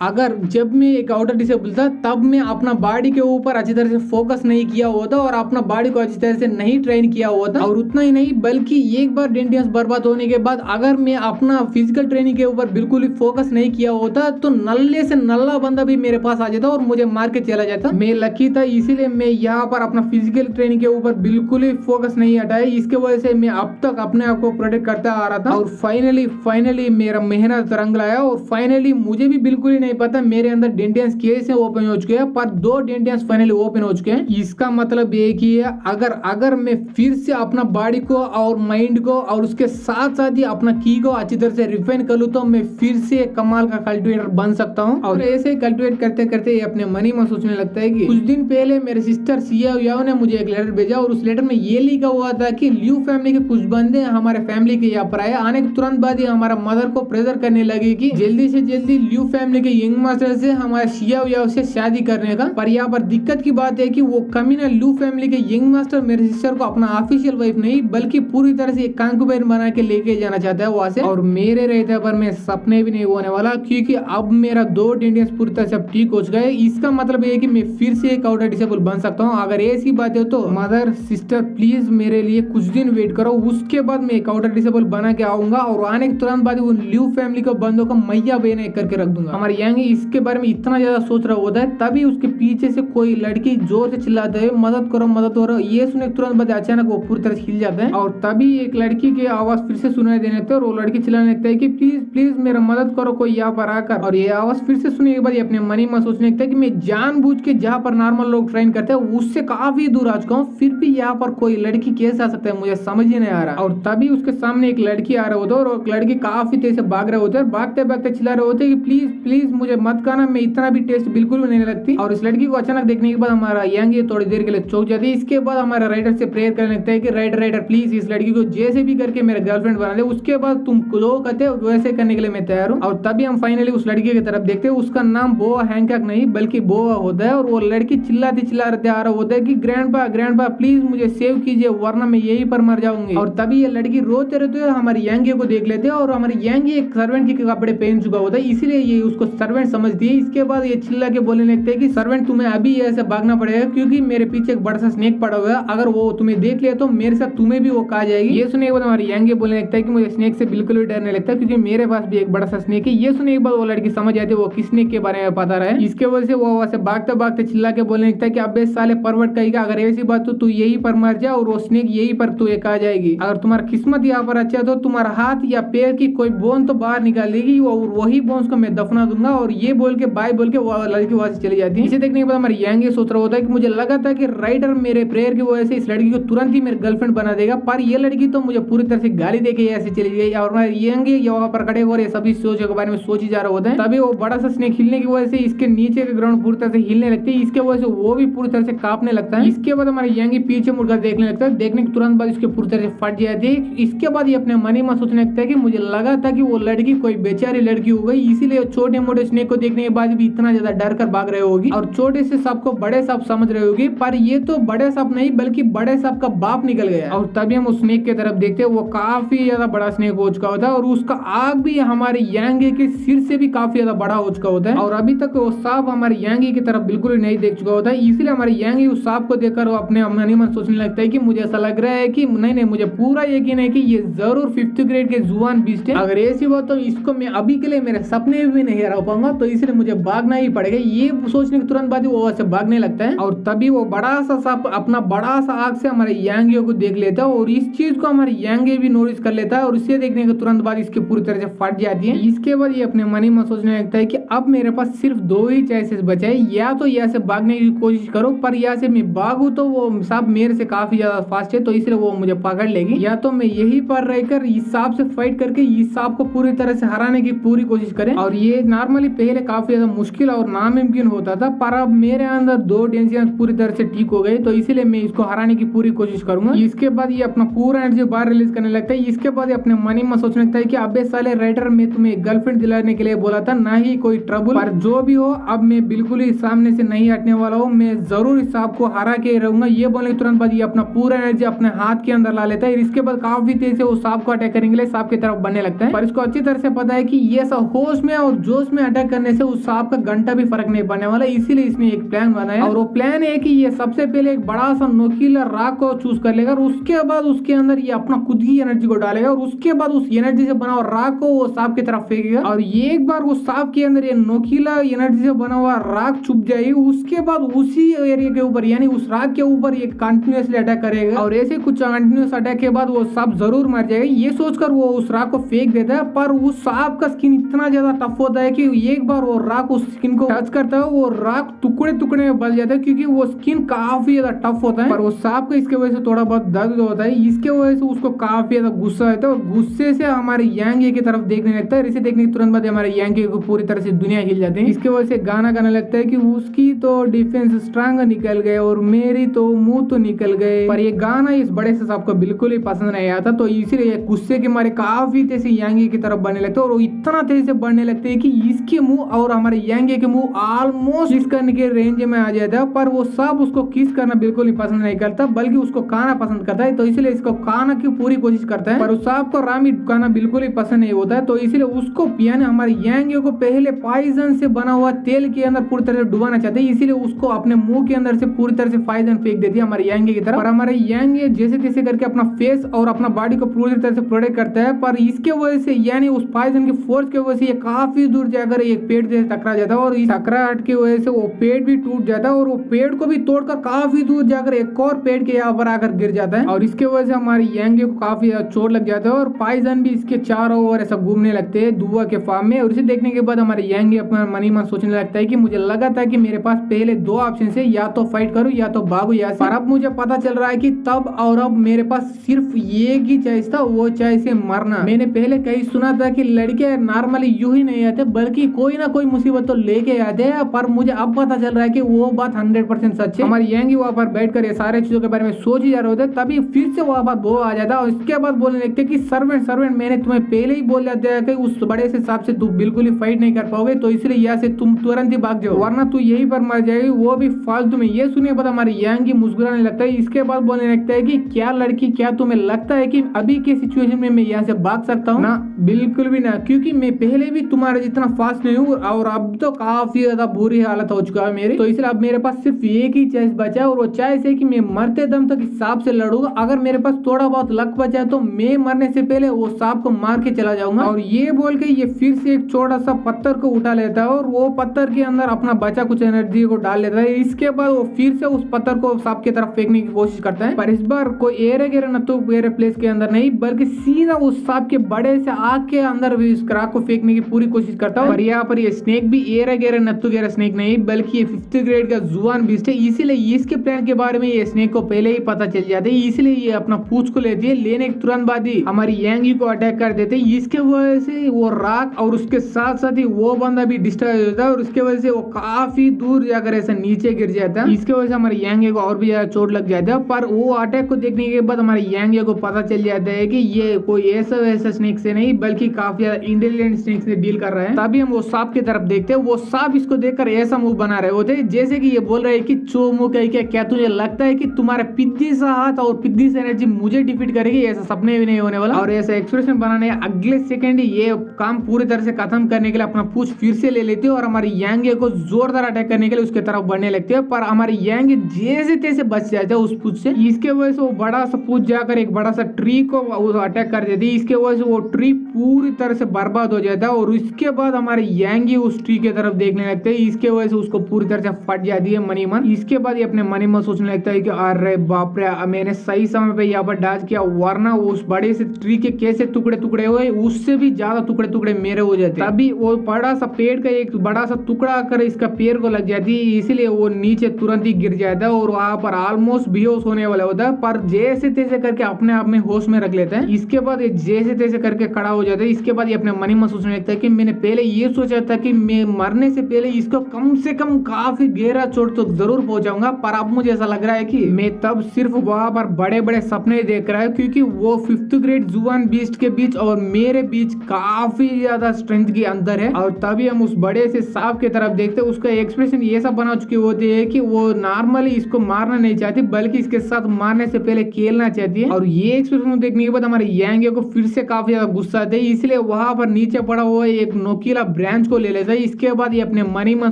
अगर जब मैं एक आउटर डिसेबल था तब मैं अपना बॉडी के ऊपर अच्छी तरह से फोकस नहीं किया हुआ था और अपना बॉडी को अच्छी तरह से नहीं ट्रेन किया हुआ था। और उतना ही नहीं बल्कि एक बार डेंडियस बर्बाद होने के बाद अगर मैं अपना फिजिकल ट्रेनिंग के ऊपर बिल्कुल ही फोकस नहीं किया होता तो नल्ले से नल्ला बंदा भी मेरे पास आ जाता और मुझे मार के चला जाता। मैं लकी था, इसीलिए मैं यहाँ पर अपना फिजिकल ट्रेनिंग के ऊपर बिल्कुल ही फोकस नहीं हटाया, इसके वजह से मैं अब तक अपने आप को प्रोटेक्ट करता आ रहा था। और फाइनली मेरा मेहनत रंग लाया और फाइनली मुझे भी बिल्कुल ही नहीं पता मेरे अंदर डेंडियंस कैसे ओपन हो चुके हैं, पर 2 डेंडियंस फाइनली ओपन हो चुके हैं। इसका मतलब एक ही है, अगर मैं फिर से अपना बॉडी को और माइंड को और उसके साथ साथ ही अपना की को अच्छी तरह से रिफाइन कर लूं तो मैं फिर से कमाल का कल्टिवेटर बन सकता सकता हूँ। और ऐसे कल्टिवेट करते करते ये अपने मन ही में सोचने लगता है कि कुछ दिन पहले मेरे सिस्टर सिया याओ ने मुझे एक लेटर भेजा और उस लेटर में ये लिखा हुआ था कि ल्यू फैमिली के कुछ बंदे हमारे फैमिली के यहाँ पर आए। आने के तुरंत बाद ही हमारा मदर को प्रेशर करने लगे कि जल्दी से जल्दी ल्यू फैमिली के यंग मास्टर से हमारे सिया याओ से शादी करने का। पर यहाँ पर दिक्कत की बात है कि वो कमीना ल्यू फैमिली के यंग मास्टर मेरे सिस्टर को अपना ऑफिशियल वाइफ नहीं बल्कि पूरी तरह से एक कांकुबेन बना के लेके जाना चाहता है वहां से। और मेरे रहते पर मैं सपने भी नहीं होने वाला, क्योंकि अब मेरा 2 टेंडेंस पूरी तरह से ठीक हो चुका है। इसका मतलब ये कि मैं फिर से एक आउटर डिसेबल बन सकता हूँ। अगर ऐसी बात है तो मदर सिस्टर प्लीज मेरे लिए कुछ दिन वेट करो, उसके बाद मैं एक आउटर डिसेबल बना के आऊंगा और आने के तुरंत बाद वो ल्यू फैमिली के बंदों को मैया बेने करके रख दूंगा। हमारे यंग इसके बारे में इतना ज्यादा सोच रहा होता है, तभी उसके पीछे से कोई लड़की जोर से चिल्लाते है मदद करो मदद करो। ये सुने तुरंत बाद अचानक वो पूरी तरह से हिल जाते हैं और तभी एक लड़की की आवाज फिर से सुनाई देने लगती है और वो लड़की चिल्लाने लगता है कि प्लीज प्लीज मेरा मदद करो कोई यहाँ पर आकर। और ये आवाज फिर से सुनने के बाद अपने मन ही में सोचने लगता है कि मैं जानबूझ के जहाँ पर नॉर्मल लोग ट्रेन करते हैं उससे काफी दूर आ चुका हूँ, फिर भी यहाँ पर कोई लड़की कैसे आ सकता है मुझे समझ ही नहीं आ रहा। और तभी उसके सामने एक लड़की आ रहा होता है और लड़की काफी तेज से भाग रहे होते हैं, भागते भागते चिल्ला रहे होते हैं कि प्लीज प्लीज मुझे मत खाना, मैं इतना भी टेस्ट बिल्कुल भी नहीं लगती। और इस लड़की को अचानक देखने के बाद हमारा यंग ये थोड़ी देर के लिए चौंक जाती है। इसके बाद हमारा राइटर से प्रेयर करने लगता है कि राइटर प्लीज इस लड़की को जैसे भी करके मेरा गर्लफ्रेंड बना दे, उसके बाद तुम जो कहते हो वैसे करने के लिए मैं तैयार हूँ। और तभी हम फाइनली उस लड़की की तरफ देखते हैं, उसका नाम बोआ हैंकॉक नहीं बल्कि बोआ होता है। और वो लड़की चिल्लाते चिल्लाते आ रहा होता है कि ग्रैंडपा प्लीज मुझे सेव कीजिए वरना मैं यहीं पर मर जाऊंगी। और तभी ये लड़की रोते रहते हुए हमारी यंग को देख लेते हैं और हमारी यंग एक सर्वेंट के कपड़े पहन चुका होता है, इसीलिए ये उसको सर्वेंट समझती है। इसके बाद ये चिल्ला के बोलने लगते हैं कि सर्वेंट तुम्हें अभी ऐसे भागना पड़ेगा क्योंकि मेरे पीछे एक बड़ा सा स्नेक पड़ा हुआ है, अगर वो तुम्हें देख लिया तो मेरे साथ तुम्हें भी वो खा जाएगी। ये सुनने के बाद हमारी यंग बोलने लगता है कि मुझे स्नेक से बिल्कुल भी डर नहीं लगता क्योंकि मेरे पास भी एक बड़ा सा स्नेक है। ये सुनने के बाद वो लड़की समझ जाती है वो किस स्नेक के बारे में पता रहा है। इसके वजह से वो वहां से भागते भागते चिल्ला के बोलने लगता है कि अबे साले परवट कहेगा, अगर ऐसी बात तो तू यही पर मर जा और वो स्नेक यही पर तू एक आ जाएगी। अगर तुम्हारा किस्मत यहाँ पर अच्छा है तो तुम्हारा हाथ या पैर की कोई बोन तो बाहर निकालेगी और वही बोन्स को मैं दफना दूंगा। और ये बोल के बाय बोल के वो लड़की वहां से चली जाती है। इसे देखने के बाद हमारी यंग सोच रहा होता है कि मुझे लगा था कि राइटर मेरे प्रेयर की वजह से इस लड़की को तुरंत ही मेरे गर्लफ्रेंड बना देगा, पर ये लड़की तो मुझे पूरी तरह से गाली देके ऐसे चली गई। और यंग वहां पर खड़े हो सभी सोचों के बारे में सोच ही जा रहे होते हैं। तभी वो बड़ा सा स्नेक हिलने की वजह से इसके नीचे के ग्राउंड पूरी तरह से हिलने लगती है, इसके वजह से वो भी पूरी तरह से कांपने लगता है। इसके बाद हमारी यंग पीछे मुड़कर देखने लगता है, देखने के तुरंत बाद इसके पूरी तरह से फट जाती है। इसके बाद ये अपने मन ही में सोचने लगता है कि मुझे लगा था कि वो लड़की कोई बेचारी लड़की हो गई, इसीलिए छोटे मोटे स्नेक को देखने के बाद भी इतना ज्यादा डर कर भाग रहे होगी और छोटे से सांप को बड़े सांप समझ रहे होगी, पर ये तो बड़े सांप नहीं बल्कि बड़े सांप का बाप निकल गया। और तभी हम उस स्नेक की तरफ देखते हैं, वो काफी ज्यादा बड़ा स्नेक हो चुका होता है और उसका आग भी हमारे यांगी के सिर से भी काफी ज्यादा बड़ा हो चुका होता है। और अभी तक वो सांप हमारे यांगी की तरफ बिल्कुल ही नहीं देख चुका होता है, इसलिए हमारे यांगी उस सांप को देखकर अपने मन ही मन सोचने लगता है कि मुझे ऐसा लग रहा है कि नहीं मुझे पूरा यकीन है कि ये जरूर 5th ग्रेड के जुआन बीस्ट है। अगर ऐसी बात तो इसको मैं अभी के लिए मेरे सपने में भी नहीं हरा पाऊंगा, तो इसलिए मुझे भागना ही पड़ेगा। ये सोचने के तुरंत बाद वो वहां से भागने लगता है और तभी वो बड़ा सा सांप अपना बड़ा सा आग से हमारे यांगियों को देख लेता है और इस चीज को हमारे यांगी भी नोटिस कर लेता है और इसे देखने के तुरंत बाद इसके पूरी तरह से फट जाती है। इसके बाद ये अपने मन ही में सोचने लगता है कि अब मेरे पास सिर्फ 2 ही चॉइसेस बचे हैं, या तो यहाँ से भागने की कोशिश करो पर यहाँ से मैं भागू तो वो सांप मेरे से काफी ज्यादा फास्ट है तो इसलिए वो मुझे पकड़ लेगी, या तो मैं यही पर रहकर इस सांप से फाइट करके इस सांप को पूरी तरह से हराने की पूरी कोशिश करें। और ये नॉर्मली पहले काफी ज्यादा मुश्किल और नामुमकिन होता था, पर अब मेरे अंदर 2 टेंशन पूरी तरह से ठीक हो गए, तो इसीलिए मैं इसको हराने की पूरी कोशिश करूंगा। इसके बाद ये अपना पूरा एनर्जी बाहर रिलीज करने लगता है। इसके बाद अपने मन में सोचने लगता है कि अबे साले राइटर मैं तुम्हें गर्लफ्रेंड दिलाने के लिए बोला था, ना ही कोई ट्रबल, पर जो भी हो अब मैं बिल्कुल ही सामने से नहीं हटने वाला हूँ, मैं जरूर इस सांप को हरा के रहूंगा। ये बोलने के तुरंत बाद ये अपना पूरा एनर्जी अपने हाथ के अंदर ला लेता है। इसके बाद काफी तेज से वो सांप को अटैक करने के लिए सांप की तरफ बनने लगता है, पर इसको अच्छी तरह से पता है कि ये सब होश में और जोश में अटैक करने से उस सांप का घंटा भी फर्क नहीं पड़ने वाला, इसीलिए इसने एक प्लान बनाया और वो प्लान है कि ये सबसे पहले एक बड़ा सा नोकीला राख को चूज कर लेगा और उसके बाद उसके अंदर ये अपना खुद की एनर्जी को डालेगा और उसके बाद उस एनर्जी से बना हुआ राख को वो सांप की तरफ फेंकेगा और ये एक बार वो सांप के अंदर ये नोकीला एनर्जी से बना हुआ राख छुप जाएगी, उसके बाद उसी एरिया के ऊपर यानी उस राख के ऊपर ये कंटिन्यूअसली अटैक करेगा और ऐसे कुछ कंटिन्यूअस अटैक के बाद वो सांप जरूर मर जाएगा। ये सोचकर वो उस राख को फेंक देता है, पर उस सांप का स्किन इतना ज्यादा टफ होता है कि एक बार वो राख उस स्किन को टच करता है वो राख टुकड़े टुकड़े में बच जाता है क्योंकि वो स्किन काफी ज्यादा टफ होता है। पर वो सांप को इसके वजह से थोड़ा बहुत दर्द होता है, इसके वजह से उसको काफी ज्यादा गुस्सा आता है और गुस्से से हमारे यांगी की तरफ देखने लगता है। इसे देखने के तुरंत बाद हमारे यांगी को पूरी तरह से दुनिया हिल जाती है। इसके वजह से गाना गाने लगता है कि उसकी तो डिफेंस स्ट्रांग निकल गए और मेरी तो मुंह तो निकल गए। पर ये गाना इस बड़े से साहब को बिल्कुल ही पसंद नहीं आता, तो इसीलिए गुस्से के मारे काफी तेज से यांगी की तरफ बढ़ने लगते हैं और वो इतना तेज से बढ़ने लगते हैं कि इसके मुंह और हमारे यांगी के मुंह ऑलमोस्ट किस करने के रेंज में आ जाता है। पर वो सब उसको किस करना बिल्कुल ही पसंद नहीं करता, बल्कि उसको खाना पसंद करता है, तो इसलिए इसको खाना की पूरी कोशिश करता है। पर उस सांप को रामी खाना बिल्कुल ही पसंद नहीं होता है, तो इसलिए उसको यानी हमारे यांगी को पहले पॉइजन से बना हुआ तेल के अंदर पूरी तरह से डुबाना चाहते हैं, इसीलिए उसको अपने मुंह के अंदर से पूरी तरह से पॉइजन फेंक देती है हमारे यांगी की तरफ। और हमारे यांगी जैसे तैसे करके अपना फेस और अपना बॉडी को पूरी तरह से प्रोटेक्ट करता है, पर इसके वजह से यानी उस पॉइजन की फोर्स की वजह से ये काफी दूर जाकर एक पेड़ से टकरा जाता है और इस टकराहट की वजह से वो पेड़ भी टूट जाता है और वो पेड़ को भी तोड़कर काफी दूर जाकर एक और पेड़ के यहाँ पर आकर गिर जाता है और इसके वजह से हमारी यांगी को काफी चोट लग जाता है और पॉइजन भी इसके चारों ओर ऐसा घूमने लगते हैं धुआं के फॉर्म में। और इसे देखने के बाद हमारे यांगी अपना मनी मन सोचने लगता है कि मुझे लगा था कि मेरे पास पहले दो ऑप्शन है, या तो फाइट करूं या तो भागो यहाँ से, पर अब मुझे पता चल रहा है कि तब और अब मेरे पास सिर्फ एक ही चॉइस था, वो चॉइस है मरना। मैंने पहले कहीं सुना था कि लड़के नॉर्मली यूं ही नहीं आते बल्कि कोई ना कोई मुसीबत तो लेके आते हैं, पर मुझे अब पता चल रहा है कि वो बात 100% सच है। हमारी यांगी वहां पर बैठकर ये सारे चीजों के बारे में सोच ही जा रहे होते, तभी फिर से वहां पर वो आ जाता है और इसके बाद बोलने लगते कि सर्वेंट मैंने तुम्हें पहले ही बोल दिया कि उस बड़े से सांप से तू बिल्कुल ही फाइट नहीं कर पाओगे, तो इसलिए यहाँ से तुम तुरंत ही भाग जाओ वरना तू यहीं पर मर जाएगी, वो भी फालतू में। ये सुनने के बाद हमारी यांगी मुस्कुराने लगता है। इसके बाद बोलने लगता है कि क्या लड़की, क्या तुम्हें लगता है कि अभी के सिचुएशन में मैं यहाँ से भाग सकता हूँ? ना, बिल्कुल भी ना, क्योंकि मैं पहले भी तुम्हारे जितना फास्ट नहीं हूँ और अब तो काफी ज्यादा बुरी हालत हो चुका है मेरी, तो इसलिए अब मेरे पास सिर्फ एक ही चॉइस बचा है और वो चॉइस है कि मैं मरते दम तक इस सांप से लड़ूंगा। अगर मेरे पास थोड़ा बहुत लक बचा है तो मैं मरने से पहले वो सांप को मार के चला जाऊंगा। और ये बोल के ये फिर से एक छोटा सा पत्थर को उठा लेता है और वो पत्थर के अंदर अपना बचा कुछ एनर्जी को डाल लेता है। इसके बाद वो फिर से उस पत्थर को सांप की तरफ फेंकने की कोशिश करता है, पर इस बार कोई एरे गेरे न तो एरे प्लेस के अंदर नहीं बल्कि सीधा उस सांप के बड़े से आग के अंदर भी उस क्राक को फेंकने की पूरी कोशिश करता है। और यहाँ पर ये स्नेक भी एरे गेरे नत्तू गेरे स्नेक नहीं बल्कि ये 5th ग्रेड का जुआन बीस्ट है, इसीलिए इसके प्लान के बारे में ये स्नेक को पहले ही पता चल जाता है, इसलिए ये अपना पूंछ को लेती है। लेने के तुरंत बाद ही हमारी यांगी को अटैक कर देते हैं। इसके वजह से वो राक और उसके साथ साथ ही वो बंदा भी डिस्ट्रॉय हो जाता है और उसके वजह से वो काफी दूर जाकर ऐसा नीचे गिर जाता है। इसके वजह से हमारी यांगी को और भी ज्यादा चोट लग जाता है, पर वो अटैक को देखने के बाद हमारी यांगी को पता चल जाता है कि ये कोई ऐसा वैसा स्नेक से नहीं बल्कि काफी ज्यादा इंटेलिजेंट स्नेक से डील कर रहा है। तभी हम वो सांप की तरफ देखते हैं, वो सांप इसको देखकर ऐसा मुंह बना रहे होते जैसे कि ये बोल रहे हैं कि चो मुंह कह के क्या तुझे लगता है कि तुम्हारे पिद्दी सा हाथ और पिद्दी सा एनर्जी मुझे डिफीट करेगी? ऐसा सपने भी नहीं होने वाला। और ऐसा एक्सप्रेशन बनाने अगले सेकंड ही ये काम पूरी तरह से खत्म करने के लिए अपना पूंछ फिर से ले लेते हैं और हमारी यांगी को जोरदार अटैक करने के लिए उसके तरफ बढ़ने लगते हैं, पर हमारी यांगी जैसे तैसे बच जाता है उस पूंछ से। इसके वजह से वो बड़ा सा पूंछ जाकर एक बड़ा सा ट्री को अटैक कर देती है। इसके वजह से वो ट्री पूरी तरह से बर्बाद हो जाता है और उसके बाद हमारे यांगी उस ट्री की तरफ देखने लगते हैं। इसके वजह से उसको पूरी तरह से फट जाती है मनी मन। इसके बाद ये अपने मनी मन सोचने लगता है कि अरे बाप रे, मैंने सही समय पे यहाँ पर डाज किया वरना उस बड़े से ट्री के कैसे टुकड़े टुकड़े हुए उससे भी ज्यादा टुकड़े टुकड़े मेरे हो जाते। तभी वो बड़ा सा पेड़ का एक बड़ा सा टुकड़ा आकर इसका पैर को लग जाती है, इसीलिए वो नीचे तुरंत ही गिर जाता है और वहां पर ऑलमोस्ट बेहोश होने वाला होता है, पर जैसे तैसे करके अपने आप में होश में रख लेता है। इसके बाद ये जैसे तैसे करके खड़ा हो जाता है। इसके बाद ये अपने मनी में सोचने लगता है कि मैंने पहले ये सोचा था कि मैं मरने से पहले इसको कम से कम काफी गहरा चोट तो जरूर पहुंचाऊंगा, पर अब मुझे ऐसा लग रहा है कि मैं तब सिर्फ वहां पर बड़े बड़े सपने देख रहा है, क्योंकि वो 5th ग्रेड जुआन बीस्ट के बीच और मेरे बीच काफी ज्यादा स्ट्रेंथ की अंतर है। और तभी हम उस बड़े से सांप की तरफ देखते हैं, उसका एक्सप्रेशन ये सब बना चुके होते हैं कि वो नॉर्मली इसको मारना नहीं चाहती बल्कि इसके साथ मारने से पहले खेलना चाहती है। और ये एक्सप्रेशन देखने के बाद हमारे यांगी को फिर से काफी ज्यादा गुस्सा आता है, इसलिए वहां पर नीचे पड़ा हुआ एक नोकीला ब्रांच को ले लेता है। इसके बाद ये अपने मनी मन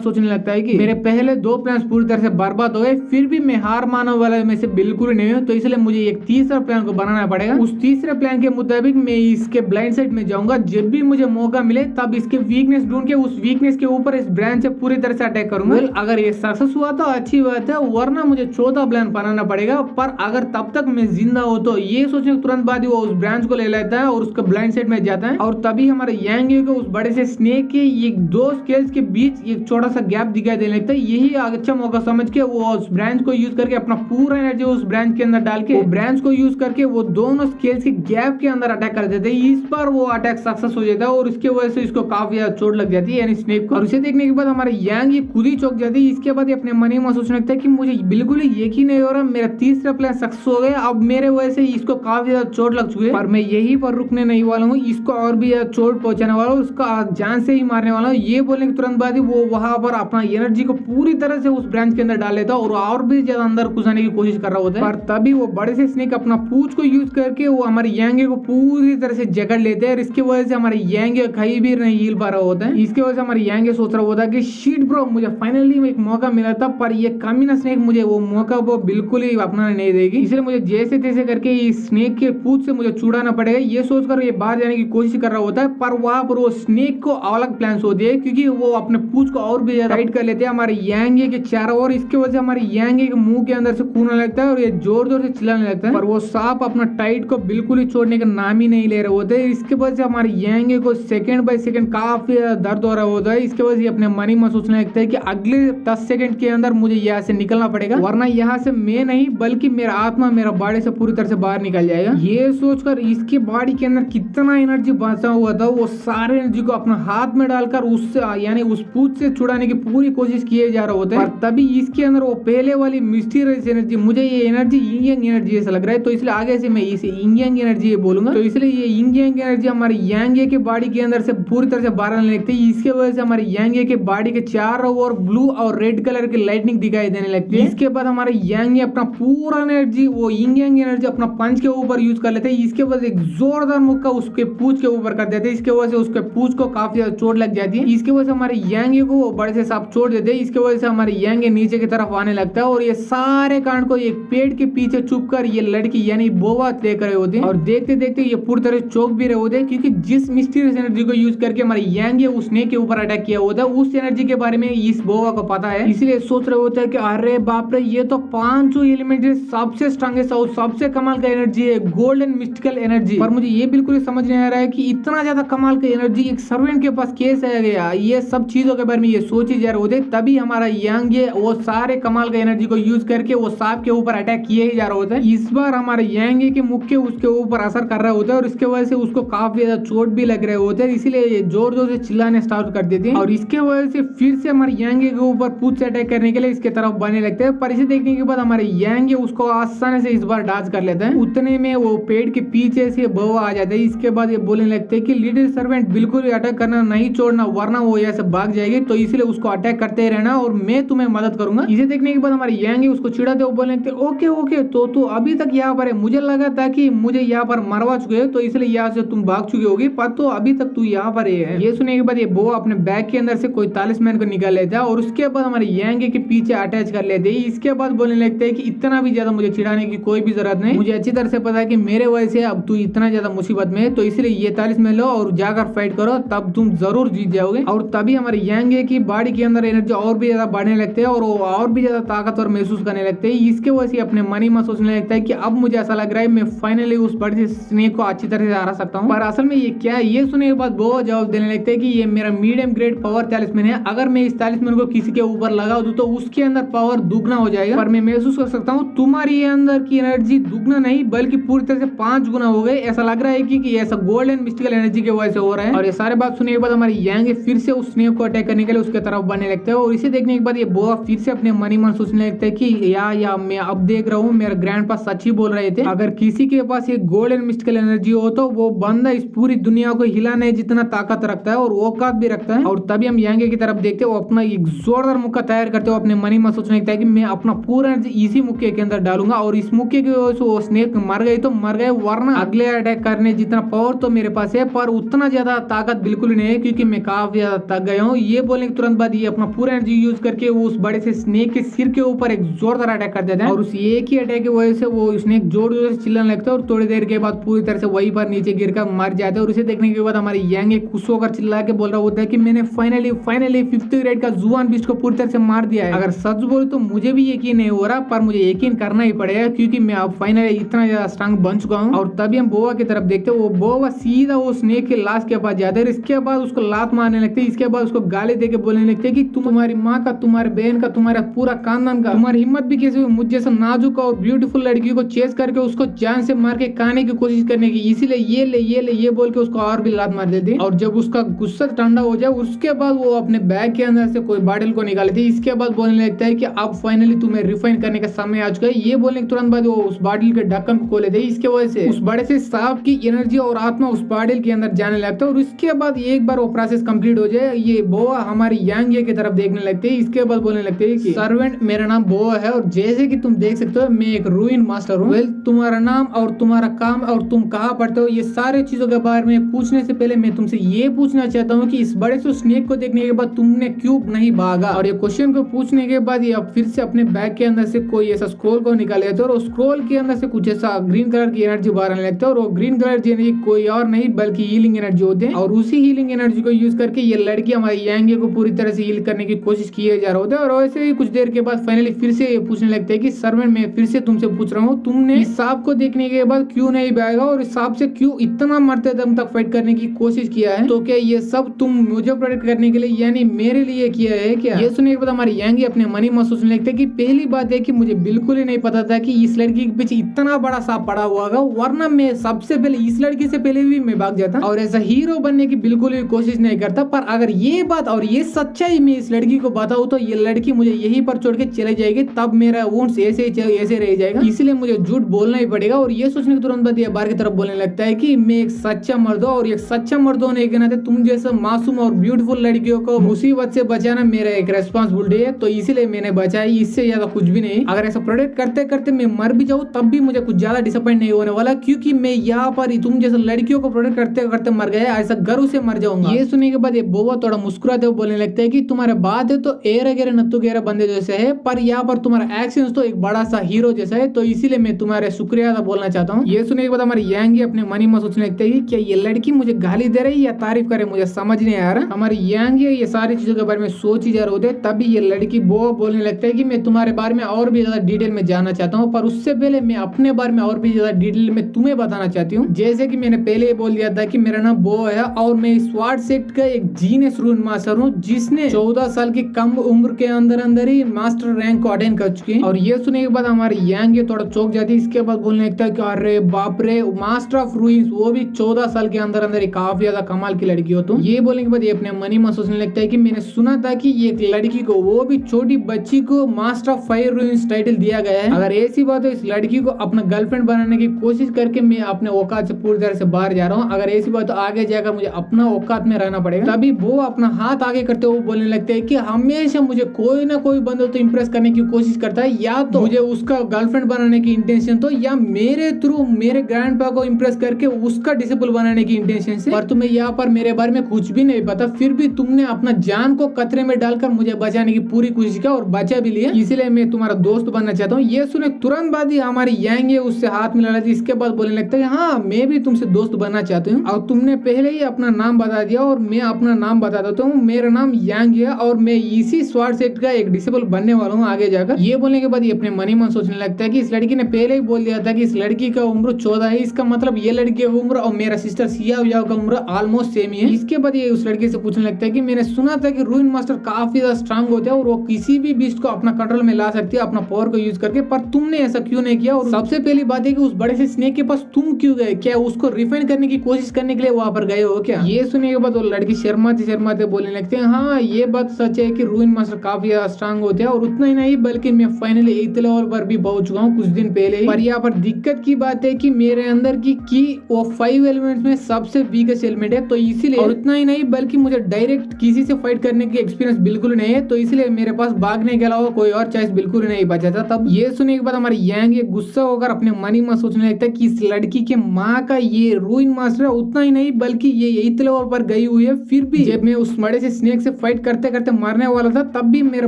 सोचने लगता है कि मेरे पहले 2 प्लान पूरी तरह से बर्बाद हो गए, फिर भी मैं हार मानने वाला में से बिल्कुल नहीं हूँ, तो इसलिए मुझे एक तीसरा प्लान को बनाना पड़ेगा। उस तीसरे प्लान के मुताबिक मैं इसके ब्लाइंड साइड में जाऊंगा, जब भी मुझे मौका मिले तब इसके वीकनेस ढूंढ के उस वीकनेस के ऊपर इस ब्रांच से पूरी तरह से अटैक करूंगा। अगर ये सक्सेस हुआ तो अच्छी बात है, वरना मुझे चौथा प्लान बनाना पड़ेगा। पर अगर तब तक मैं जिंदा हो तो ये सोचने के तुरंत बाद ही वो उस ब्रांच को ले लेता है और उसका ब्लाइंड साइड में जाता है। और तभी हमारे यांगी को उस बड़े से स्नेक के एक 2 स्केल्स के बीच एक छोटा सा गैप दिखाई देने लगता है। यही अच्छा मौका समझ के वो उस ब्रांच को यूज करके अपना पूरा एनर्जी उस ब्रांच के अंदर डाल के ब्रांच को यूज करके वो दोनों स्केल्स के गैप के अंदर अटैक कर देते हैं। इस पर वो अटैक सक्सेस हो जाता है और उसके वजह से इसको काफी ज्यादा चोट लग जाती है यानी स्नेक को। और उसे देखने के बाद हमारे यांग ये खुद ही चौंक जाती है। इसके बाद ये अपने मन ही मन सोचने लगता है कि मुझे बिल्कुल ही यकीन नहीं हो रहा, मेरा तीसरा प्लान सक्सेस हो गया। अब मेरे वजह से इसको काफी ज्यादा चोट लग चुकी है, पर मैं यही पर रुकने नहीं वाला हूँ, इसको और भी ज्यादा चोट पहुंचाने वाला हूँ, उसका जान से ही मारने वाला हूँ। ये बोलने के तुरंत बाद ही वो वहां पर अपना एनर्जी को पूरी तरह से उस ब्रांच के अंदर डाल लेता है और भी ज्यादा अंदर घुसाने की कोशिश कर रहा होता है। पर तभी वो बड़े से स्नेक अपना पूंछ को यूज करके वो हमारे यांगे को पूरी तरह से जकड़ लेते हैं। इसकी वजह से हमारे यांगे कहीं भी नहीं हिल पा रहा होता है। इसकी वजह से हमारे यांगे सोच रहा होता है कि शिट ब्रो, मुझे फाइनली एक मौका मिला था, पर ये कमीना स्नेक मुझे वो मौका वो बिल्कुल ही अपनाने नहीं देगी, इसलिए मुझे जैसे तैसे करके इस स्नेक के पूंछ से मुझे छुड़ाना पड़ेगा। ये सोचकर ये बाहर जाने की कोशिश कर रहा होता है, पर वहां पर वो स्नेक को अलग प्लान होती है क्योंकि वो अपने पूंछ को और भी ज्यादा टाइट कर लेते हैं हमारे यांगे के चारों ओर। इसकी वजह से हमारे यांगे के मुंह के अंदर से खून आने लगता है और ये जोर जोर से चिल्लाने लगता है, पर वो सांप अपना टाइट को बिल्कुल ही छोड़ने का नाम ही नहीं ले रहे होते। इसके वजह से हमारे यांगे को सेकंड बाय सेकंड काफी दर्द हो रहा होता है। इसके वजह से अपने मन ही मन सोचने लगता है कि अगले 10 सेकंड के अंदर मुझे यहाँ से निकलना पड़ेगा, वरना यहाँ से मैं नहीं बल्कि मेरा आत्मा मेरा बॉडी से पूरी तरह से बाहर निकल जाएगा। ये सोचकर इसके बॉडी के अंदर कितना एनर्जी बचा हुआ था, वो सारे एनर्जी को अपना हाथ में डालकर उससे यानी उस पूंछ से छुड़ाने की पूरी कोशिश किए जा रहा होता है। पर तभी इसके अंदर वो पहले वाली मिस्टीरियस एनर्जी, मुझे ये एनर्जी यिंग यांग एनर्जी ऐसा लग रहा है, तो इसलिए आगे से मैं इसे यिंग यांग एनर्जी बोलूंगा। तो इसलिए ये यिंग यांग एनर्जी हमारे यांगे के बॉडी के अंदर से पूरी तरह से बाहर आने लगती है। इसके वजह से हमारे यांगे के बॉडी के चारों ओर ब्लू और रेड कलर की लाइटनिंग दिखाई देने लगती है। इसके बाद हमारे यांगे अपना पूरा एनर्जी वो यिंग यांग एनर्जी अपना पंच के ऊपर यूज कर लेते हैं। इसके बाद एक जोरदार मुक्का उसके पूंछ के ऊपर कर देते हैं। इसके वजह से उसके पूंछ को काफी ज्यादा चोट लग जाती है। इसके वजह से हमारे यांगे को वो बड़े से सांप छोड़ देते हैं। इसके वजह से हमारे यांगे नीचे की तरफ आने लगता है और ये सारे कांड को एक पेड़ के पीछे छुप कर ये लड़की यानी बोवा देख रहे होते हैं और देखते देखते ये पूरी तरह चौक भी रहे होते हैं क्योंकि जिस मिस्टीरियस एनर्जी को यूज करके हमारे यांगे उस स्नेक के ऊपर अटैक किया होता है उस एनर्जी के बारे में इस बोवा को पता है। इसलिए सोच रहे होते हैं कि अरे बाप रे, ये तो पांचों एलिमेंट सबसे स्ट्रॉन्गेस्ट और सबसे कमाल का एनर्जी है, गोल्डन मिस्टिकल एनर्जी। पर मुझे ये बिल्कुल समझ नहीं आ रहा है कि इतना ज्यादा कमाल का एनर्जी एक सर्वेंट के पास कैसे आ गया। ये सब चीजों के बारे में ये सोची जा रहे होते, तभी हमारा यांगे वो सारे कमाल का एनर्जी को यूज करके वो सांप के ऊपर अटैक किए ही जा रहा होता है। इस बार हमारे यांगे के मुक्के उसके ऊपर असर कर रहा होता है और इसके वजह से उसको काफी ज्यादा चोट भी लग रहे होते हैं, इसलिए ये जोर जोर से चिल्लाने स्टार्ट कर देते हैं और इसके वजह से फिर से हमारे यांगे के ऊपर पूंछ से अटैक करने के लिए इसके तरफ बनने लगते हैं। पर इसे देखने के बाद हमारे यांगे उसको आसानी से इस बार डांच कर लेते हैं। उतने में वो पेड़ के पीछे से बोवा आ जाता है। इसके बाद ये बोलने लगते हैं कि लिटिल सर्वेंट बिल्कुल भी अटैक करना नहीं छोड़ना, वरना वो यहाँ से भाग जाएगी, तो इसलिए उसको अटैक करते रहना और मैं तुम्हें मदद करूंगा। इसे देखने के बाद हमारे यांगे उसको चिढ़ाते हुए बोलने लगते ओके ओके, तो तू अभी तक यहाँ पर है, मुझे लगा था कि मुझे यहाँ पर मरवा चुके हो तो इसलिए यहाँ से तुम भाग चुकी होगी, पर तो अभी तक तू यहाँ पर है। ये सुनने के बाद ये बोवा अपने बैग के अंदर से कोई तालिस्मैन को निकाल लेता है और उसके बाद हमारे यांगे के पीछे अटैच कर लेते हैं। इसके बाद बोलने लगते हैं कि इतना भी ज्यादा मुझे चिढ़ाने की कोई भी जरूरत नहीं, मुझे अच्छी तरह से पता है कि मेरे वजह से अब तू इतना ज्यादा मुसीबत में है, तो इसलिए ये तालिस्मैन लो और जाकर फाइट करो, तब तुम जरूर जीत जाओगे। और तभी हमारे यांगे की बॉडी के अंदर एनर्जी और भी ज्यादा बढ़ने लगते हैं और वो और भी ज्यादा ताकतवर महसूस करने लगते हैं। इसके वजह से अपने मन ही में सोचने लगता है कि अब मुझे ऐसा लग रहा है मैं फाइनली उस बड़े से स्नेक को अच्छी तरह से हरा सकता हूँ। पर असल में ये क्या है, ये सुनने के बाद वो जवाब देने लगते हैं कि ये मेरा मीडियम ग्रेड पावर तालिस्मैन है, अगर मैं इस तालिस्मैन को किसी के ऊपर लगा दूं तो उसके अंदर पावर दुगना हो जाएगा, पर मैं महसूस कर सकता हूँ तुम्हारी अंदर की एनर्जी दुगना नहीं बल्कि पूरी तरह से 5 गुना हो गए। ऐसा लग रहा है कि ऐसा गोल्डन मिस्टिकल एनर्जी की वजह से हो रहा है। और ये सारे बात सुनने के बाद हमारे यांगे फिर से उस स्नेक को अटैक करने के लिए उसके तरफ बनने लगते हैं और इसे देखने के बाद ये बोआ फिर से अपने मन ही मन सोचने लगता है कि या मैं अब देख रहा हूँ मेरा ग्रैंडपा सच ही बोल रहे थे, अगर किसी के पास ये गोल्डन मिस्टिकल एनर्जी हो तो वो बंदा इस पूरी दुनिया को हिलाने जितना ताकत रखता है और औकात भी रखता है। और तभी हम यांगे की तरफ देखते हैं, वो अपना एक जोरदार मुक्का तैयार करते हो अपने मन ही मन सोचने लगता है कि मैं अपना पूरा एनर्जी इसी मुक्के के अंदर डालूंगा और इस मुक्के की वजह से वो स्नेक मर गई तो मर गए, वरना अगले अटैक करने जितना पावर तो मेरे पास है पर उतना ज्यादा ताकत बिल्कुल नहीं है क्योंकि मैं काफी ज्यादा थक गया हूँ। ये बोलने के तुरंत बाद ये अपना पूरा एनर्जी यूज करके वो उस बड़े से स्नेक के सिर के ऊपर एक जोरदार अटैक कर देता है और उस एक ही अटैक की वजह से वो स्नेक जोर जोर से चिल्लाने लगता है और थोड़ी देर के बाद पूरी तरह से वहीं पर नीचे गिर कर मर जाता है। और उसे देखने के बाद हमारे यांगे खुश होकर चिल्ला के बोल रहा होता है कि मैंने फाइनली 5th ग्रेड का जुआन बीस्ट को पूरी तरह से मार दिया है। अगर सच बोले तो मुझे भी यकीन नहीं हो रहा, पर मुझे यकीन करना ही पड़ेगा क्योंकि मैं अब फाइनली इतना ज्यादा स्ट्रांग बन चुका हूँ। और तभी हम बोवा की तरफ देखते हैं, वो बोवा सीधा वो स्नेक के लाश के पास जाते हैं, इसके बाद उसको लात मारने लगते हैं, इसके बाद उसको गाली देके बोलने लगते हैं कि तुम्हारी माँ का, तुम्हारे बहन का, तुम्हारा पूरा खानदान का, तुम्हारी हिम्मत भी कैसे हुई मुझ जैसा नाजुक और ब्यूटीफुल लड़की को चेस करके उसको जान से मार के खाने की कोशिश करने की, इसीलिए ये बोल के उसको और भी लात मार देती है। और जब उसका गुस्सा ठंडा हो जाए उसके बाद वो अपने बैग के अंदर से कोई बॉटल को निकाल लेती है। इसके बाद बोलने लगता है कि अब फाइनली तुम्हें रिफाइन करने का समय आ चुका है। ये बोलने के तुरंत बाद वो उस बॉटल के ढक्कन को खोले थे। इसके वजह से उस बड़े से सांप की एनर्जी और आत्मा उस बॉटल के अंदर जाने लगता है और उसके बाद एक बार वो प्रोसेस कंप्लीट हो जाए ये बोआ हमारी यांग की तरफ देखने लगते हैं। इसके बाद बोलने लगते हैं कि सर्वेंट मेरा नाम बोआ है और जैसे कि तुम देख सकते हो मैं एक रूइन मास्टर हूँ। वेल तुम्हारा नाम और तुम्हारा काम और तुम कहाँ पढ़ते हो ये सारे चीजों के बारे में पूछने से पहले मैं तुमसे ये पूछना चाहता हूँ कि इस बड़े से स्नेक को देखने के बाद तुमने क्यों नहीं भागा। और ये क्वेश्चन को पूछने के बाद ये फिर से अपने बैग के अंदर से कोई ऐसा स्क्रोल को निकाल लेते हैं और स्क्रोल के अंदर से कुछ ऐसा ग्रीन कलर की एनर्जी बाहर आने लगता है और वो ग्रीन कलर की एनर्जी कोई और नहीं बल्कि हीलिंग एनर्जी होते हैं। और उसी हीलिंग एनर्जी को यूज करके ये लड़की हमारी यांगे को पूरी तरह से हील करने की कोशिश किए जा रहे होते हैं। और वैसे ही कुछ देर के बाद फाइनली फिर से ये पूछने लगते हैं कि सर्वेंट मैं फिर से तुमसे पूछ रहा हूँ तुमने इस सांप को देखने के बाद क्यों नहीं भागा और इस सांप से क्यों इतना मरते दम तक फाइट करने की कोशिश किया है। तो क्या ये सब तुम मुझे प्रोटेक्ट करने के लिए यानी मेरे लिए किया है क्या। ये सुनने के बाद हमारी यांगी अपने मन ही मन सोचने लगते हैं कि पहली बात है कि मुझे बिल्कुल ही नहीं पता था कि इस लड़की के पीछे इतना बड़ा सांप पड़ा हुआ होगा वरना मैं सबसे पहले इस लड़की से पहले भी मैं भाग जाता और ऐसा हीरो बनने की बिल्कुल भी कोशिश नहीं करता। पर अगर ये बात और ये सच्चाई मैं इस लड़की को बताऊं तो ये लड़की मुझे यहीं पर छोड़ के चले जाएगी तब मेरा वुंड्स ऐसे रह जाएगा। इसलिए मुझे झूठ बोलना ही पड़ेगा। और ये सोचने के तुरंत बाद ये बाहर की तरफ बोलने लगता है कि मैं एक सच्चा मर्द हूं और एक सच्चा मर्द होने के नाते तुम जैसे मासूम और ब्यूटीफुल लड़कियों को मुसीबत से बचाना मेरा एक रेस्पॉन्सिबिलिटी है। तो इसीलिए मैंने बचाई इससे ज्यादा कुछ भी नहीं। अगर ऐसा प्रोटेक्ट करते करते मैं मर भी जाऊँ तब भी मुझे कुछ ज्यादा डिसअपॉइंट नहीं होने वाला क्योंकि मैं यहाँ पर तुम जैसे लड़कियों को प्रोटेक्ट करते करते मर गया ऐसा गर्व से मर जाऊंगा। ये सुनने के बाद ये बोआ थोड़ा मुस्कुराते हुए बोलने लगता है कि तुम्हारे बात है तो एरे गेरे नत्थु गेरे बंदे जैसे है पर यहाँ पर तुम्हारा एक्शन तो एक बड़ा सा हीरो जैसा है तो इसीलिए मैं तुम्हारे शुक्रिया अदा बोलना चाहता हूँ। ये सुनने के बाद हमारी यांगी अपने मनी में सोचने लगते हैं कि क्या ये लड़की मुझे गाली दे रही है या तारीफ करे मुझे समझ नहीं आ रहा। हमारी यांगी ये सारी चीजों के बारे में सोच ही जा रहे होते तभी ये लड़की बोआ बोलने लगता है कि मैं तुम्हारे बारे में और भी ज्यादा डिटेल में जानना चाहता हूँ पर उससे पहले मैं अपने बारे में और भी ज्यादा डिटेल में तुम्हें बताना चाहती हूँ। जैसे कि मैंने पहले ही बोल दिया था कि मेरा नाम बोआ है और मैं स्वार्ड सेक्ट का एक जीनियस रूइन मास्टर हूँ जिसने 14 साल की कम उम्र के अंदर ही मास्टर रैंक को अटेन कर चुकी है। और ये सुनने के बाद हमारी यांग थोड़ा चौंक जाती है। इसके बाद बोलने लगता है कि अरे बाप रे मास्टर ऑफ रूइंस वो भी 14 साल के अंदर ही काफी ज्यादा कमाल की लड़की हो तुम। ये बोलने के बाद ये अपने मनी में सोचने लगता है कि मैंने सुना था कि ये एक लड़की को वो भी छोटी बच्ची को master of fire ruins title दिया गया है। अगर ऐसी बात है इस लड़की को अपना गर्लफ्रेंड बनाने की कोशिश करके मैं अपने औकात से पूरी तरह से बाहर जा रहा हूँ। अगर ऐसी बात तो आगे जाकर मुझे अपना औकात में रहना पड़ेगा। तभी वो अपना हाथ आगे करते हुए बोलने लगते हैं कि हमेशा मुझे कोई ना कोई बंदा तो इम्प्रेस करने की कोशिश करता है या तो मुझे उसका गर्लफ्रेंड बनाने की इंटेंशन तो या मेरे थ्रू मेरे ग्रैंडपा को इम्प्रेस करके उसका डिसिपल बनाने की इंटेंशन से। पर तुम्हें यहाँ पर मेरे बारे में कुछ भी नहीं पता फिर भी तुमने अपना जान को खतरे में डालकर मुझे बचाने की पूरी कोशिश की और बचा भी लिया इसलिए मैं तुम्हारा दोस्त बनना चाहता हूँ। ये सुने तुरंत बाद ही हमारी यांग उससे हाथ मिला लेती। इसके बाद बोलने लगता है हाँ मैं भी तुमसे दोस्त बनना चाहती हूँ और तुमने पहले ही अपना नाम बता दिया और मैं अपना नाम बता देता हूँ। मेरा नाम यांग है और मैं इसी स्वार्ड सेक्ट का एक डिसेबल बनने वाला हूँ आगे जाकर। ये बोलने के बाद ये अपने मनी मन सोचने लगता है कि इस लड़की ने पहले ही बोल दिया था कि इस लड़की का उम्र 14 है इसका मतलब ये लड़की की उम्र और मेरा सिस्टर सिया का उम्र ऑलमोस्ट सेम ही है। इसके बाद ये उस लड़की से पूछने लगता है कि मैंने सुना था कि रूइन मास्टर काफी ज्यादा स्ट्रांग होते हैं और वो किसी भी बीस्ट को अपना कंट्रोल में ला सकती है अपना पावर को यूज करके पर तुमने ऐसा क्यों नहीं किया। और सबसे पहली बात है कि उस बड़े से स्नेक के पास तुम क्यों गए क्या उसको रिफाइन करने की कोशिश करने के लिए वहां पर गए हो क्या। ये सुनने के बाद वो लड़की शर्माते बोलने लगते हैं हाँ ये बात सच है कि रूइन मास्टर काफी ज्यादा स्ट्रांग होते हैं और उतना ही नहीं बल्कि मैं फाइनली 8th लेवल पर भी पहुंच चुका हूँ कुछ दिन पहले ही। पर यहाँ पर दिक्कत की बात है कि मेरे अंदर की वो 5 एलिमेंट्स में सबसे वीकेस्ट एलिमेंट है तो इसीलिए और उतना ही नहीं बल्कि मुझे डायरेक्ट किसी से फाइट करने की एक्सपीरियंस बिल्कुल नहीं है तो इसलिए मेरे पास भागने के अलावा कोई और चॉइस बिल्कुल नहीं बचा था। तब ये सुनने के बाद हमारी यांग गुस्सा होकर अपने मनी में सोचने लगता है कि इस लड़की के माँ का ये रूइन मास्टर है उतना ही नहीं बल्कि ये 8th लेवल पर गई हुई है फिर भी जब मैं उस बड़े से स्नेक से फाइट करते करते मरने वाला था तब भी मेरे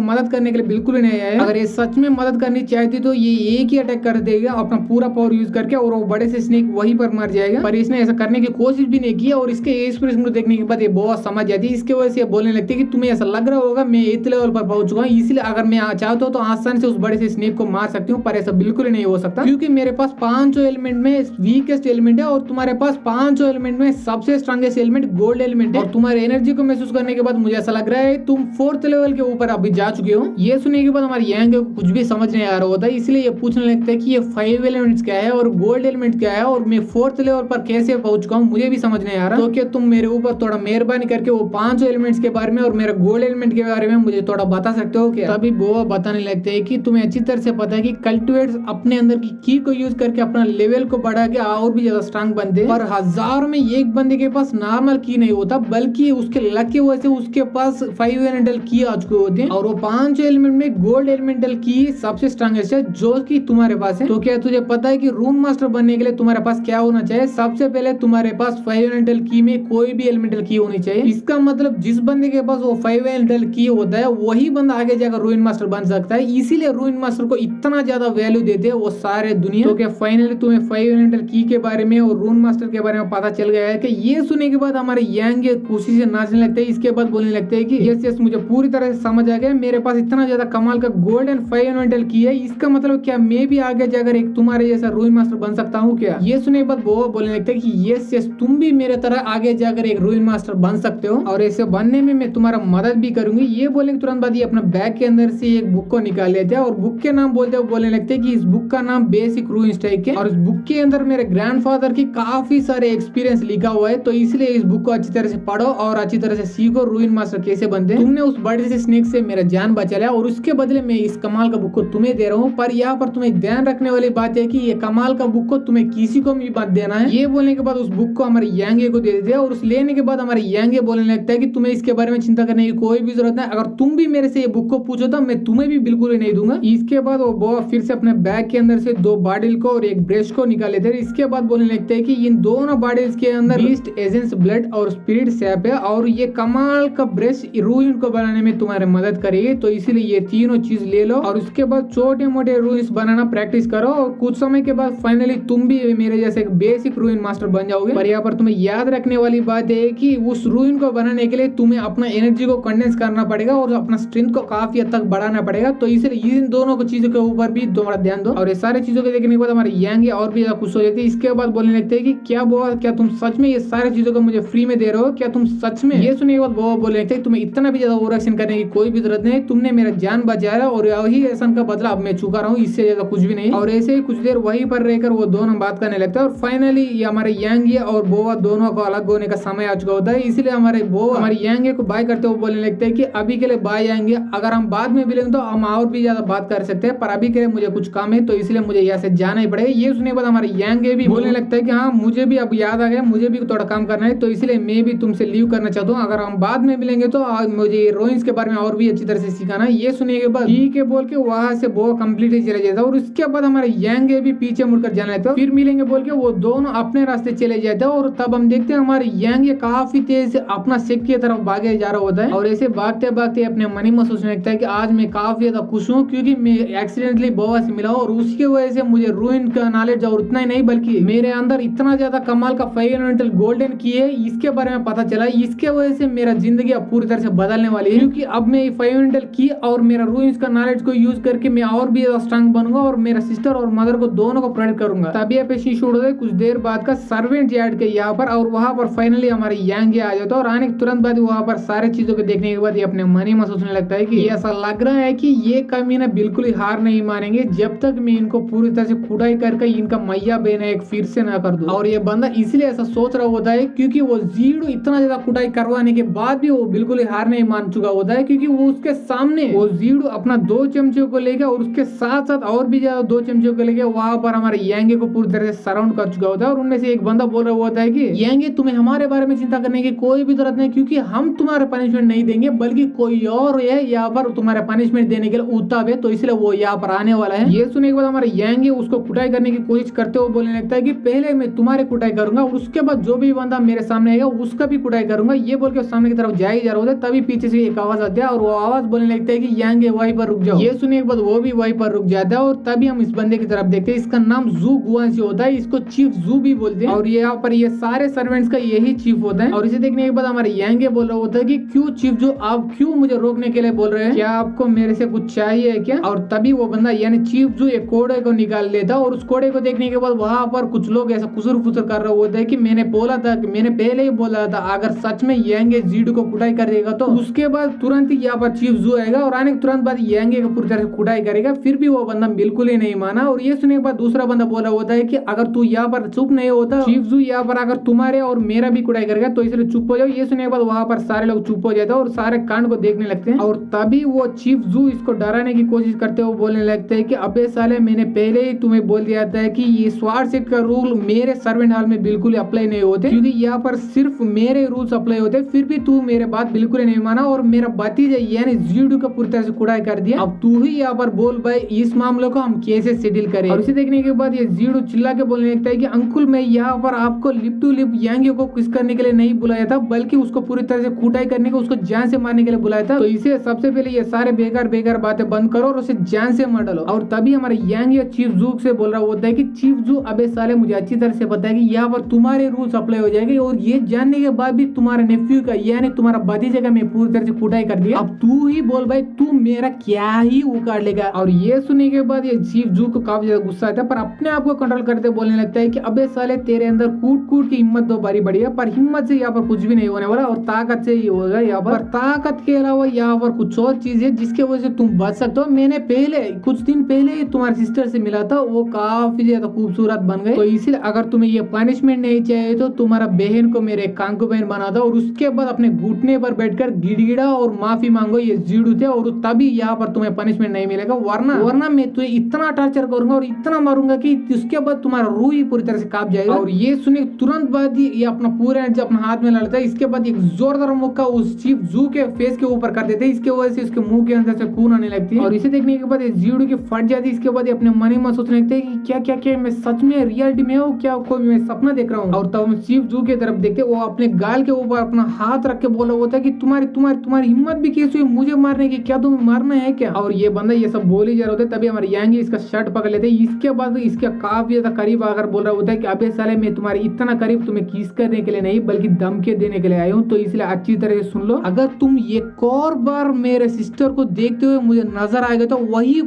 मदद करने के लिए बिल्कुल नहीं आया। अगर ये सच में मदद करनी चाहती तो ये एक ही अटैक कर देगा अपना पूरा पावर यूज करके और वो बड़े से स्नेक वहीं पर मर जाएगा। पर इसने ऐसा करने की कोशिश भी नहीं की और इसके एक्सप्रेशन को देखने के बाद ये बहुत समझ जाती है। इसके वजह से बोलने लगती है कि तुम्हें ऐसा लग रहा होगा मैं 8th लेवल पर पहुंच चुका हूँ इसलिए अगर मैं चाहता हूँ तो आसान से उस बड़े से स्नेक को मार सकती हूँ पर ऐसा बिल्कुल नहीं हो सकता क्योंकि मेरे पास 5 एलिमेंट में वीकेस्ट एलिमेंट है और तुम्हारे पास 5 एलिमेंट में सबसे स्ट्रॉन्गेस्ट एलिमेंट गोल्ड एलिमेंट है। और तुम्हारे एनर्जी को महसूस करने के बाद मुझे ऐसा लग रहा है तुम 4th लेवल के ऊपर अभी जा चुके हो। ये सुनने के बाद हमारी यांग को कुछ भी समझ नहीं आ रहा होता इसलिए ये पूछने लगता है कि ये 5 एलिमेंट्स क्या है और गोल्ड एलिमेंट क्या है और मैं 4th लेवल पर कैसे पहुंच चुका हूँ मुझे भी समझ नहीं आ रहा। तो क्या तुम मेरे ऊपर थोड़ा मेहरबानी करके वो 5 एलिमेंट्स के बारे में और मेरा गोल्ड एलिमेंट के बारे में मुझे थोड़ा बता सकते हो क्या? तभी बोआ बताने लगते हैं कि तुम्हें अच्छी तरह से पता है कि कल्टिवेट्स अपने अंदर की की को यूज करके अपना लेवल को बढ़ा के और भी ज्यादा स्ट्रांग बनते हैं। और हजार में एक बंदे के पास नॉर्मल की नहीं होता, बल्कि उसके लक की वजह से उसके पास 5 एलिमेंटल की आ चुके होते हैं। और वो 5 एलिमेंट में गोल्ड एलिमेंटल की सबसे स्ट्रांगेस्ट है जो कि तुम्हारे पास है। तो क्या तुझे पता है कि रून मास्टर बनने के लिए तुम्हारे पास क्या होना चाहिए? सबसे पहले तुम्हारे पास 5 एलिमेंटल की में कोई भी एलिमेंटल की होनी चाहिए। इसका मतलब जिस बंदे के पास वो 5 एलिमेंटल की होता है वही बंदा आगे जाकर रूइन मास्टर बन सकता है। इसीलिए रूइन मास्टर को इतना ज्यादा वैल्यू देते हैं वो सारे दुनिया। तो क्या फाइनली तुम्हें 5 एलिमेंटल की के बारे में और रून मास्टर के बारे में पता चल गया है कि ये सुनने के बाद हमारे यांग खुशी से नाचने लगते हैं। इसके बाद बोलने लगते हैं कि यस यस मुझे पूरी तरह से समझ आ गया, मेरे पास इतना ज्यादा कमाल का गोल्ड एंड 5 एलिमेंटल की है। इसका मतलब क्या मैं भी आगे जाकर एक तुम्हारे जैसा रूइन मास्टर बन सकता हूँ क्या? ये सुनने के बाद वो बोलने लगते हैं कि यस यस तुम भी मेरे तरह आगे जाकर एक रूइन मास्टर बन सकते हो और ऐसे बनने में मैं तुम्हारा मदद भी करूंगी। ये बोलने के तुरंत बाद ये अपना बैग के अंदर से एक बुक को निकाल लेते हैं और बुक के नाम बोलते हुए बोलने लगते हैं कि इस बुक का नाम बेसिक रूइन स्ट्राइक है और इस बुक के अंदर मेरे ग्रैंडफादर की काफी सारे एक्सपीरियंस लिखा हुआ है। तो इसलिए इस बुक को अच्छी तरह से पढ़ो और अच्छी तरह से सीखो रूइन मास्टर कैसे बनते हैं। तुमने उस बड़े से स्नेक से मेरा जान बचा लिया और उसके बदले में इस कमाल का बुक को तुम्हें दे रहा हूँ। पर यहाँ पर तुम्हें ध्यान रखने वाली बात है कि ये कमाल का बुक को तुम्हें किसी को भी मत देना है। ये बोलने के बाद उस बुक को हमारे यांगे को दे देते हैं और उस लेने के बाद हमारे यांगे बोलने लगता है कि तुम्हें इसके बारे में चिंता करने की कोई भी जरूरत नहीं, अगर तुम भी मेरे से ये बुक को पूछो तो मैं तुम्हें भी बिल्कुल ही नहीं दूंगा। इसके बाद वो बोआ फिर से अपने बैग के अंदर से 2 बाडिल को और एक ब्रश को निकाल लेते हैं। इसके बाद बोलने लगते हैं कि इन दोनों बाडिल्स के अंदर बीस्ट एजेंस ब्लड और स्पिरिट सैप है और ये कमाल का ब्रश रूइन को बनाने में तुम्हारी मदद करेगी। तो इसीलिए ये तीनों चीज ले लो और उसके बाद छोटे मोटे रूइंस बनाना प्रैक्टिस करो और कुछ समय के बाद फाइनली तुम भी मेरे जैसे एक बेसिक रूइन मास्टर बन जाओगे। पर यहाँ पर तुम्हें याद रखने वाली बात है कि उस रूइन को बनाने के लिए तुम्हें अपना एनर्जी को कंडेंस करना पड़ेगा और अपना स्ट्रेंथ को काफी हद तक बढ़ाना पड़ेगा। तो इसलिए इन दोनों चीजों के ऊपर भी थोड़ा ध्यान दो। और ये सारी चीजों को देखने के बाद हमारे यांग और भी ज्यादा खुश हो जाते हैं। इसके बाद बोलने लगते हैं कि क्या बोआ, क्या तुम सच में ये सारी चीजों को मुझे फ्री में दे रहे हो? क्या तुम सच में? ये सुनने के बाद बोआ बोलने लगते हैं तुम्हें इतना भी ज्यादा ओवरएक्शन करने की कोई भी जरूरत नहीं, तुमने मेरा जान बचाया और यही एहसान का बदला अब मैं चुका रहा हूँ, इससे ज्यादा कुछ भी नहीं। और ऐसे ही कुछ देर वहीं पर रहकर वो दोनों बात करने लगते हैं और फाइनली ये हमारे यांग और बोआ दोनों को अलग होने का समय आ चुका होता है। इसलिए हमारे बोआ हमारे यांग को बाय करते हुए बोलने लगते हैं कि अभी के लिए बाय यांग, अगर हम बाद में मिलेंगे तो हम और भी ज्यादा बात कर सकते हैं, पर अभी के लिए मुझे कुछ काम है तो इसलिए मुझे यहाँ से जाना ही पड़ेगा। ये सुनने के बाद हमारे यांग भी बोलने लगता है कि हाँ मुझे भी अब याद आ गया, मुझे भी थोड़ा काम करना है तो इसलिए मैं भी तुमसे लीव करना चाहता हूँ, अगर हम बाद में मिलेंगे तो मुझे रोइंस के बारे में और भी अच्छी तरह से सिखाना है। ये सुनने के बाद ठीक है बोल के वहां से वो कंप्लीटली चले जाता है और उसके बाद हमारे यांग भी पीछे मुड़कर जाना है तो फिर मिलेंगे बोल के वो दोनों अपने रास्ते चले जाते हैं। और तब हम देखते हैं हमारे यांग काफी तेज से अपना सेट की तरफ भागे जा रहा होता है और ऐसे भागते भागते अपने मन में सोचने लगता है कि आज मैं काफी ज्यादा खुश हूँ क्योंकि मैं एक्सीडेंटली बोआ से मिला और उसकी वजह से मुझे रूइन का नॉलेज और उतना ही नहीं बल्कि मेरे अंदर इतना ज्यादा कमाल का 5 एलिमेंटल गोल्डन की है इसके बारे में पता चला। इसके वजह से मेरा जिंदगी अब पूरी तरह से बदलने वाली है क्योंकि अब मैं 5 एलिमेंटल की और मेरा रूइंस का नॉलेज को यूज करके मैं और भी ज्यादा स्ट्रांग बनूंगा और मेरा सिस्टर और मदर को दोनों को प्रोटेक्ट करूंगा। तभी पे शीशू उड़ गए। कुछ देर बाद का सर्वेंट यार्ड के यहाँ पर और वहां पर फाइनली हमारे यांग आ जाता है और आने के तुरंत बाद वहां पर सारे चीजों को देखने के बाद ये अपने मन में सोचने लगता है कि ऐसा लग रहा है कि ये कमीना बिल्कुल ही हार नहीं मानेंगे जब तक मैं इनको पूरी तरह से खुदाई करके इनका मैया बेना एक फिर से ना कर दूं। और ये बंदा इसलिए ऐसा सोच रहा होता है क्योंकि वो जीडो इतना ज्यादा खुदाई करवाने के बाद भी वो बिल्कुल ही हार नहीं मान चुका होता है क्योंकि वो उसके सामने वो जीडो अपना 2 चमचों को लेकर और उसके साथ साथ और भी ज्यादा 2 चमचों को लेकर वहां पर हमारे यांगे को पूरी तरह से सराउंड कर चुका होता है। और उनमें से एक बंदा बोल रहा होता है कि यांगे तुम्हें हमारे बारे में चिंता करने की कोई भी जरूरत नहीं क्योंकि हम तुम्हारे पनिशमेंट नहीं देंगे बल्कि कोई और है यहाँ पर तुम्हारा पनिशमेंट देने के लिए उताब है तो इसलिए वो यहाँ पर आने वाला है। ये सुनने के बाद हमारे यांगे उसको कुटाई करने की कोशिश करते हुए बोलने लगता है कि पहले मैं तुम्हारे कुटाई करूंगा और उसके बाद जो भी बंदा मेरे सामने आएगा उसका भी कुटाई करूंगा। ये बोल के सामने की तरफ जा ही जा रहा होता है तभी पीछे से एक आवाज आती है और वो आवाज बोलने लगता है कि यांगे वहीं पर रुक जाओ। ये सुनने के बाद वो भी वहीं पर रुक जाता है और तभी हम इस बंदे की तरफ देखते हैं। इसका नाम जू गुआंसी होता है, इसको चीफ जू भी बोलते हैं और यहाँ पर ये सारे सर्वेंट्स का यही चीफ होता है। और इसे देखने के बाद हमारे यांगे बोल रहा होता है कि क्यों चीफ जो आप क्यों मुझे रोकने के लिए बोल रहे हैं, क्या आपको मेरे से कुछ चाहिए क्या? और तभी वो बंदा यानी चीफ जो एक कोड़े को निकाल लेता और उस कोड़े को देखने के बाद वहां पर कुछ लोग ऐसा कुसुर फुसुर कर रहे होते हैं कि मैंने बोला था कि मैंने पहले ही बोला था अगर सच में यांगे जीडो को कुटाई कर देगा तो उसके बाद तुरंत ही यहाँ पर चीफ जू आएगा और आने के तुरंत बाद यांगे को पूरी तरह से कुटाई करेगा। फिर भी वो बंदा बिल्कुल ही नहीं माना और ये सुनने के बाद दूसरा बंदा बोला होता है कि अगर तू यहाँ पर चुप नहीं होता चीफ जू यहाँ पर अगर तुम्हारे और मेरा भी कुटाई करेगा तो इसलिए चुप हो जाओ। ये सुनने के बाद वहां पर सारे लोग चुप हो जाते हैं और सारे कांड को देखने लगते हैं। और तभी वो चीफ जू इसको डराने की कोशिश करते हुए बोलने लगते हैं कि अबे साले, मैंने पहले ही तुम्हें बोल दिया था कि ये स्वार्ड सेट का रूल मेरे सर्वेंट हॉल में बिल्कुल अप्लाई नहीं होते, क्योंकि यहाँ पर सिर्फ मेरे रूल्स अप्लाई होते। फिर भी तू मेरे बात बिल्कुल नहीं माना और मेरा भतीजा यानी जीडू का पूरी तरह से कुड़ाई कर दिया। अब तू ही यहाँ पर बोल भाई, इस मामले को हम कैसे सेटल करें। और इसे देखने के बाद ये जीडू चिल्ला के बोलने लगता है कि अंकुल, मैं यहाँ पर आपको लिप टू लिप यांगी को किस करने के लिए नहीं बुलाया था, बल्कि उसको पूरी तरह से कुटाई करने को, उसको जान से मारने के लिए बुलाया था। तो इसे सबसे पहले ये सारे बेकार बेकार बातें बंद करो और उसे जान से मार डालो। और तभी हमारे यांगी चीफ जू से बोल रहा होता है कि चीफ जू, अबे साले, मुझे अच्छी तरह से पता है कि यहाँ पर तुम्हारे रूल्स अप्लाई हो जाएंगे और ये जानने के बाद भी तुम्हारे नेफ्यू का यानी तुम्हारा भतीजे का मैं पूरी तरह से कुटाई कर दिया। अब तू ही बोल भाई, तू मेरा क्या ही उखाड़ लेगा। और ये सुनने के बाद ये चीफ जू को काफी ज्यादा गुस्सा आता है, पर अपने आप को कंट्रोल करते बोलने लगता है कि अबे साले, तेरे अंदर कूट कूट की हिम्मत तो बारी बड़ी है, पर हिम्मत से यहाँ पर कुछ भी नहीं होने वाला और ताकत से ही होगा। यहाँ पर ताकत के अलावा यहाँ पर कुछ और चीज है जिसके वजह से तुम बच सकते हो। मैंने पहले कुछ दिन पहले ही तुम्हारी सिस्टर से मिला था, वो काफी ज्यादा खूबसूरत बन गई। तो इसलिए अगर तुम्हें ये पनिशमेंट नहीं चाहिए तो तुम्हारा बहन को मेरे कांकू बहन बना दो और उसके बाद अपने घुटने पर बैठकर गिड़गिड़ा और माफी मांगो। ये जीडू थे और तभी यहाँ पर तुम्हें पनिशमेंट नहीं मिलेगा, वरना मैं तुझे इतना टॉर्चर करूंगा और इतना मारूंगा कि उसके बाद तुम्हारा रूह ही पूरी तरह से कांप जाएगा। और ये सुने तुरंत बाद ये अपना पूरा एनर्जी अपना हाथ में डालता है। इसके बाद एक जोरदार मुक्का उस चीफ जू के फेस के ऊपर कर देते हैं। इसके वजह से उसके मुंह के अंदर से खून आने लगती है और इसे देखने के बाद जीडू की फट जाती है। इसके बाद अपने मन ही मन सोचने लगते हैं कि क्या क्या क्या मैं सच में रियलिटी में हूँ, क्या कोई मैं सपना देख रहा हूँ। और तब हम चीफ जू की तरफ देखते, वो अपने गाल के ऊपर अपना हाथ रख के बोला होता है कि तुम्हारी हिम्मत भी कैसी हुई मुझे मारने की, क्या तुम्हें मारना है क्या। और ये बंदा ये सब बोल ही जा रहा होता है, तभी हमारे यांगी इसका शर्ट पकड़ लेते हैं। इसके बाद इसके काफी ज्यादा करीब आकर बोल रहा होता है कि अबे साले, मैं तुम्हारी इतना करीब तुम्हें किस करने के लिए नहीं बल्कि धमकी देने के लिए आया हूँ, तो इसलिए अच्छी तरह से सुन लो। अगर तुम एक और बार मेरे सिस्टर को देखते हुए मुझे नजर आएगा तो वहीं